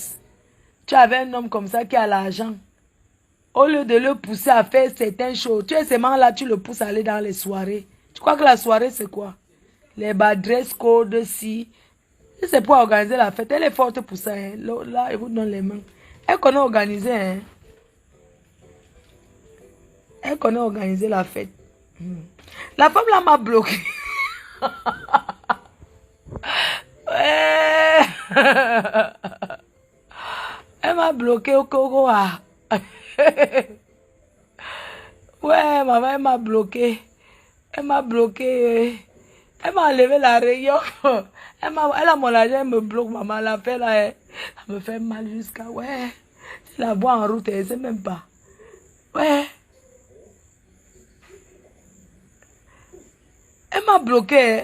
Tu avais un homme comme ça qui a l'argent. Au lieu de le pousser à faire certaines choses, tu es seulement là, tu le pousses à aller dans les soirées. Tu crois que la soirée, c'est quoi? Les bas dress code, si. C'est pour organiser la fête. Elle est forte pour ça. Hein. Là, elle vous donne les mains. Elle connaît organiser. Hein. Elle connaît organiser la fête. La femme là m'a bloqué. Ouais. Elle m'a bloqué au Congo. Ouais, maman, elle m'a bloqué. Elle m'a bloqué. Elle m'a enlevé la rayon. Elle a mon argent, elle me bloque, maman. La fait là, elle me fait mal jusqu'à. Ouais. Si la voix en route, elle sait même pas. Ouais. Elle m'a bloqué.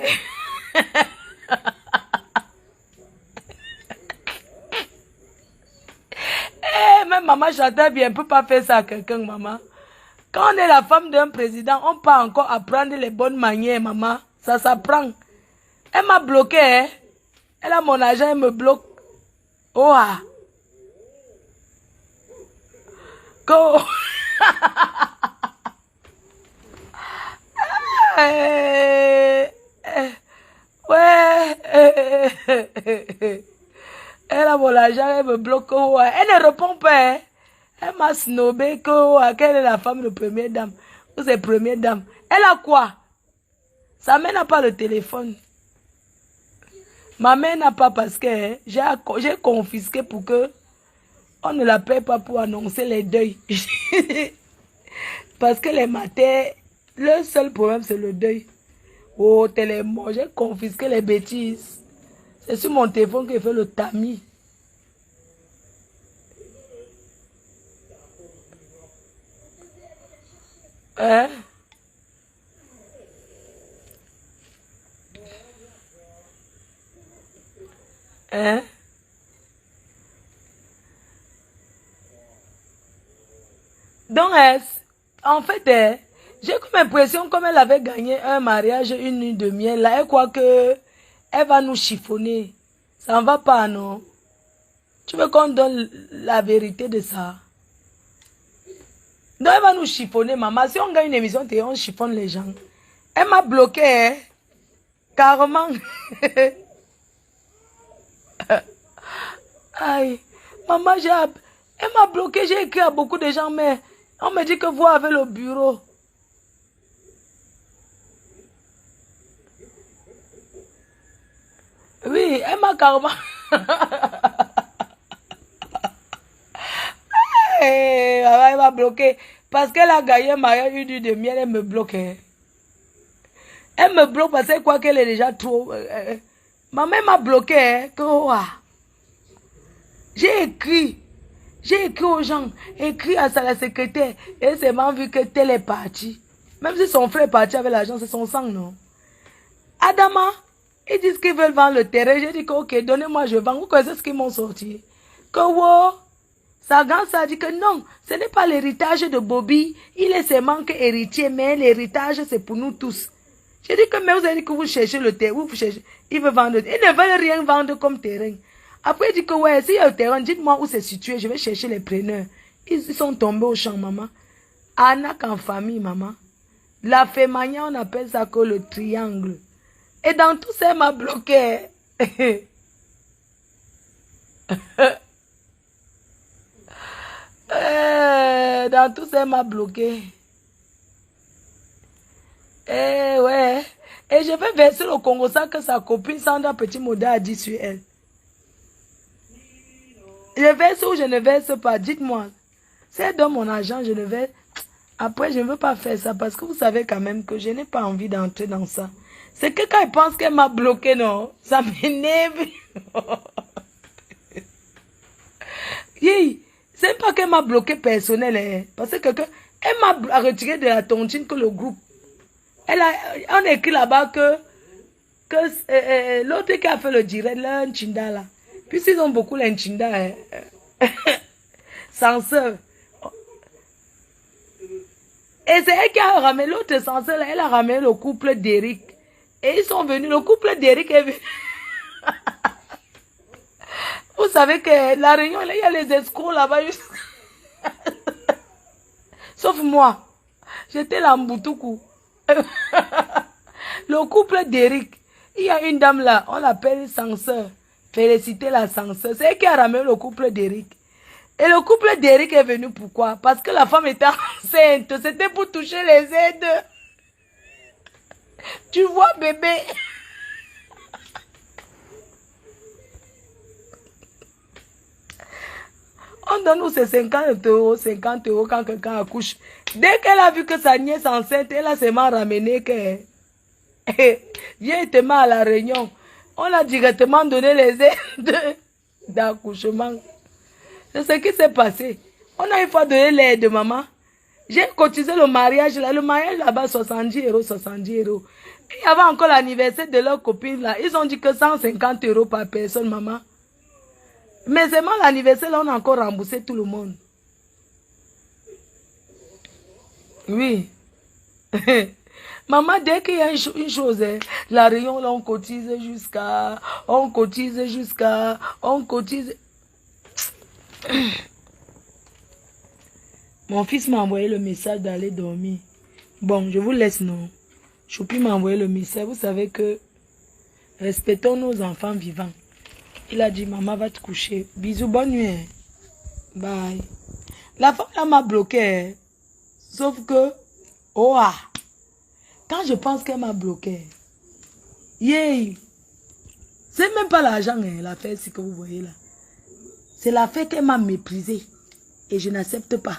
Même maman chantait bien, elle ne peut pas faire ça à quelqu'un, maman. Quand on est la femme d'un président, on peut encore apprendre les bonnes manières, maman. Ça s'apprend. Elle m'a bloqué, hein. Elle a mon argent, elle me bloque. Oh ah. Go. Ouais. Elle a mon argent, elle me bloque. Elle ne répond pas. Hein. Elle m'a snobé qu'elle est la femme de première dame. Ou c'est première dame. Elle a quoi? Sa mère n'a pas le téléphone. Ma mère n'a pas parce que j'ai confisqué pour que on ne la paie pas pour annoncer les deuils. Parce que les matins, le seul problème c'est le deuil. Oh, tellement, j'ai confisqué les bêtises. C'est sur mon téléphone qu'il fait le tamis. Hein? Hein? Donc, en fait, j'ai comme l'impression comme elle avait gagné un mariage, une nuit de miel, là, elle croit que elle va nous chiffonner. Ça ne va pas, non? Tu veux qu'on donne la vérité de ça? Non, elle va nous chiffonner, maman. Si on gagne une émission, on chiffonne les gens. Elle m'a bloqué, hein? Carrément. Aïe. Maman, elle m'a bloqué, j'ai écrit à beaucoup de gens, mais on me dit que vous avez le bureau. Oui, elle m'a carrément... Elle m'a bloqué. Parce qu'elle a gagné un mariage une nuit de miel, elle me bloque. Hein. Elle me bloque parce qu'elle croit qu'elle est déjà trop... Maman m'a bloqué. Hein, que, oh, j'ai écrit aux gens, écrit à la secrétaire. Et c'est même vu que tel est parti. Même si son frère est parti avec l'argent, c'est son sang, non? Adama, ils disent qu'ils veulent vendre le terrain. J'ai dit que, ok, donnez-moi, je vends. Vous connaissez ce qu'ils m'ont sorti? Que, wow, sa grande ça dit que non, ce n'est pas l'héritage de Bobby. Il est seulement que héritier, mais l'héritage, c'est pour nous tous. J'ai dit que, mais vous avez dit que vous cherchez le terrain, vous cherchez, ils veulent vendre. Ils ne veulent rien vendre comme terrain. Après, il dit que, ouais, s'il y a le terrain, dites-moi où c'est situé, je vais chercher les preneurs. Ils sont tombés au champ, maman. Anak en famille, maman. La fémania, on appelle ça que le triangle. Et dans tout ça, elle m'a bloqué. Dans tout ça, elle m'a bloqué. Ouais. Et je vais verser le Congo ça que sa copine Sandra Petit Modèle a dit sur elle. Je verse ou je ne verse pas, dites-moi. Si elle donne mon argent, je ne verse. Après, je ne veux pas faire ça parce que vous savez quand même que je n'ai pas envie d'entrer dans ça. C'est que quand elle pense qu'elle m'a bloqué, non, ça m'énerve. C'est pas qu'elle m'a bloqué personnel, hein, parce que quelqu'un, elle m'a retiré de la tontine que le groupe. On écrit là-bas que l'autre qui a fait le direct, là, Nchinda là. Puis ils ont beaucoup l'Nchinda, hein. Censeur. Et c'est elle qui a ramené l'autre censeur là, elle a ramené le couple d'Eric. Et ils sont venus, le couple d'Eric est venu. Vous savez que la réunion, là, il y a les escrocs là-bas. Sauf moi. J'étais là en Boutoukou. Le couple d'Eric. Il y a une dame là, on l'appelle censeur. Féliciter la censeur. C'est elle qui a ramené le couple d'Eric. Et le couple d'Eric est venu pourquoi? Parce que la femme était enceinte. C'était pour toucher les aides. Tu vois, bébé? On donne nous ces 50 € quand quelqu'un accouche. Dès qu'elle a vu que sa nièce enceinte, elle a seulement ramené que... Viens te mettre à la réunion. On a directement donné les aides d'accouchement. C'est ce qui s'est passé. On a une fois donné l'aide de maman. J'ai cotisé le mariage là. Le mariage là-bas, 70 €, 70 €. Il y avait encore l'anniversaire de leur copine là. Ils ont dit que 150 € par personne, maman. Mais seulement l'anniversaire là, on a encore remboursé tout le monde. Oui. Maman, dès qu'il y a une chose, hein, la réunion là, on cotise jusqu'à... Mon fils m'a envoyé le message d'aller dormir. Bon, je vous laisse, non. Choupi m'a envoyé le message. Vous savez que respectons nos enfants vivants. Il a dit, maman va te coucher. Bisous, bonne nuit. Hein. Bye. La femme là m'a bloqué. Hein. Sauf que, oh ah, quand je pense qu'elle m'a bloqué, yeah, c'est même pas l'argent, hein, l'affaire, c'est que vous voyez là. C'est l'affaire qu'elle m'a méprisé. Et je n'accepte pas.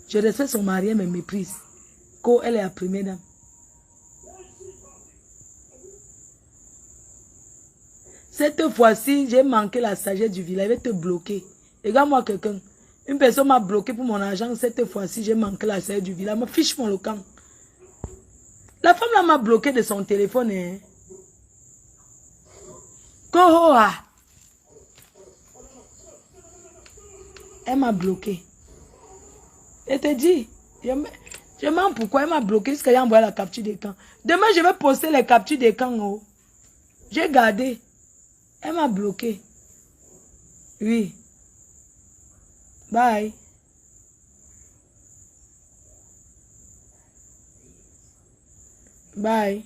Je respecte son mari, elle me méprise. Quand elle est la première dame. Cette fois-ci, j'ai manqué la sagesse du village. Elle va te bloquer. Regarde-moi quelqu'un. Une personne m'a bloqué pour mon argent. Cette fois-ci, j'ai manqué la sagesse du village. Elle me fiche mon camp. La femme là m'a bloqué de son téléphone. Hein. Kohoa. Elle m'a bloqué. Elle te dit, je mens pourquoi elle m'a bloqué jusqu'à y envoyer la capture d'écran. Demain, je vais poster les captures d'écran. Oh. J'ai gardé. Elle m'a bloqué. Oui. Bye. Bye.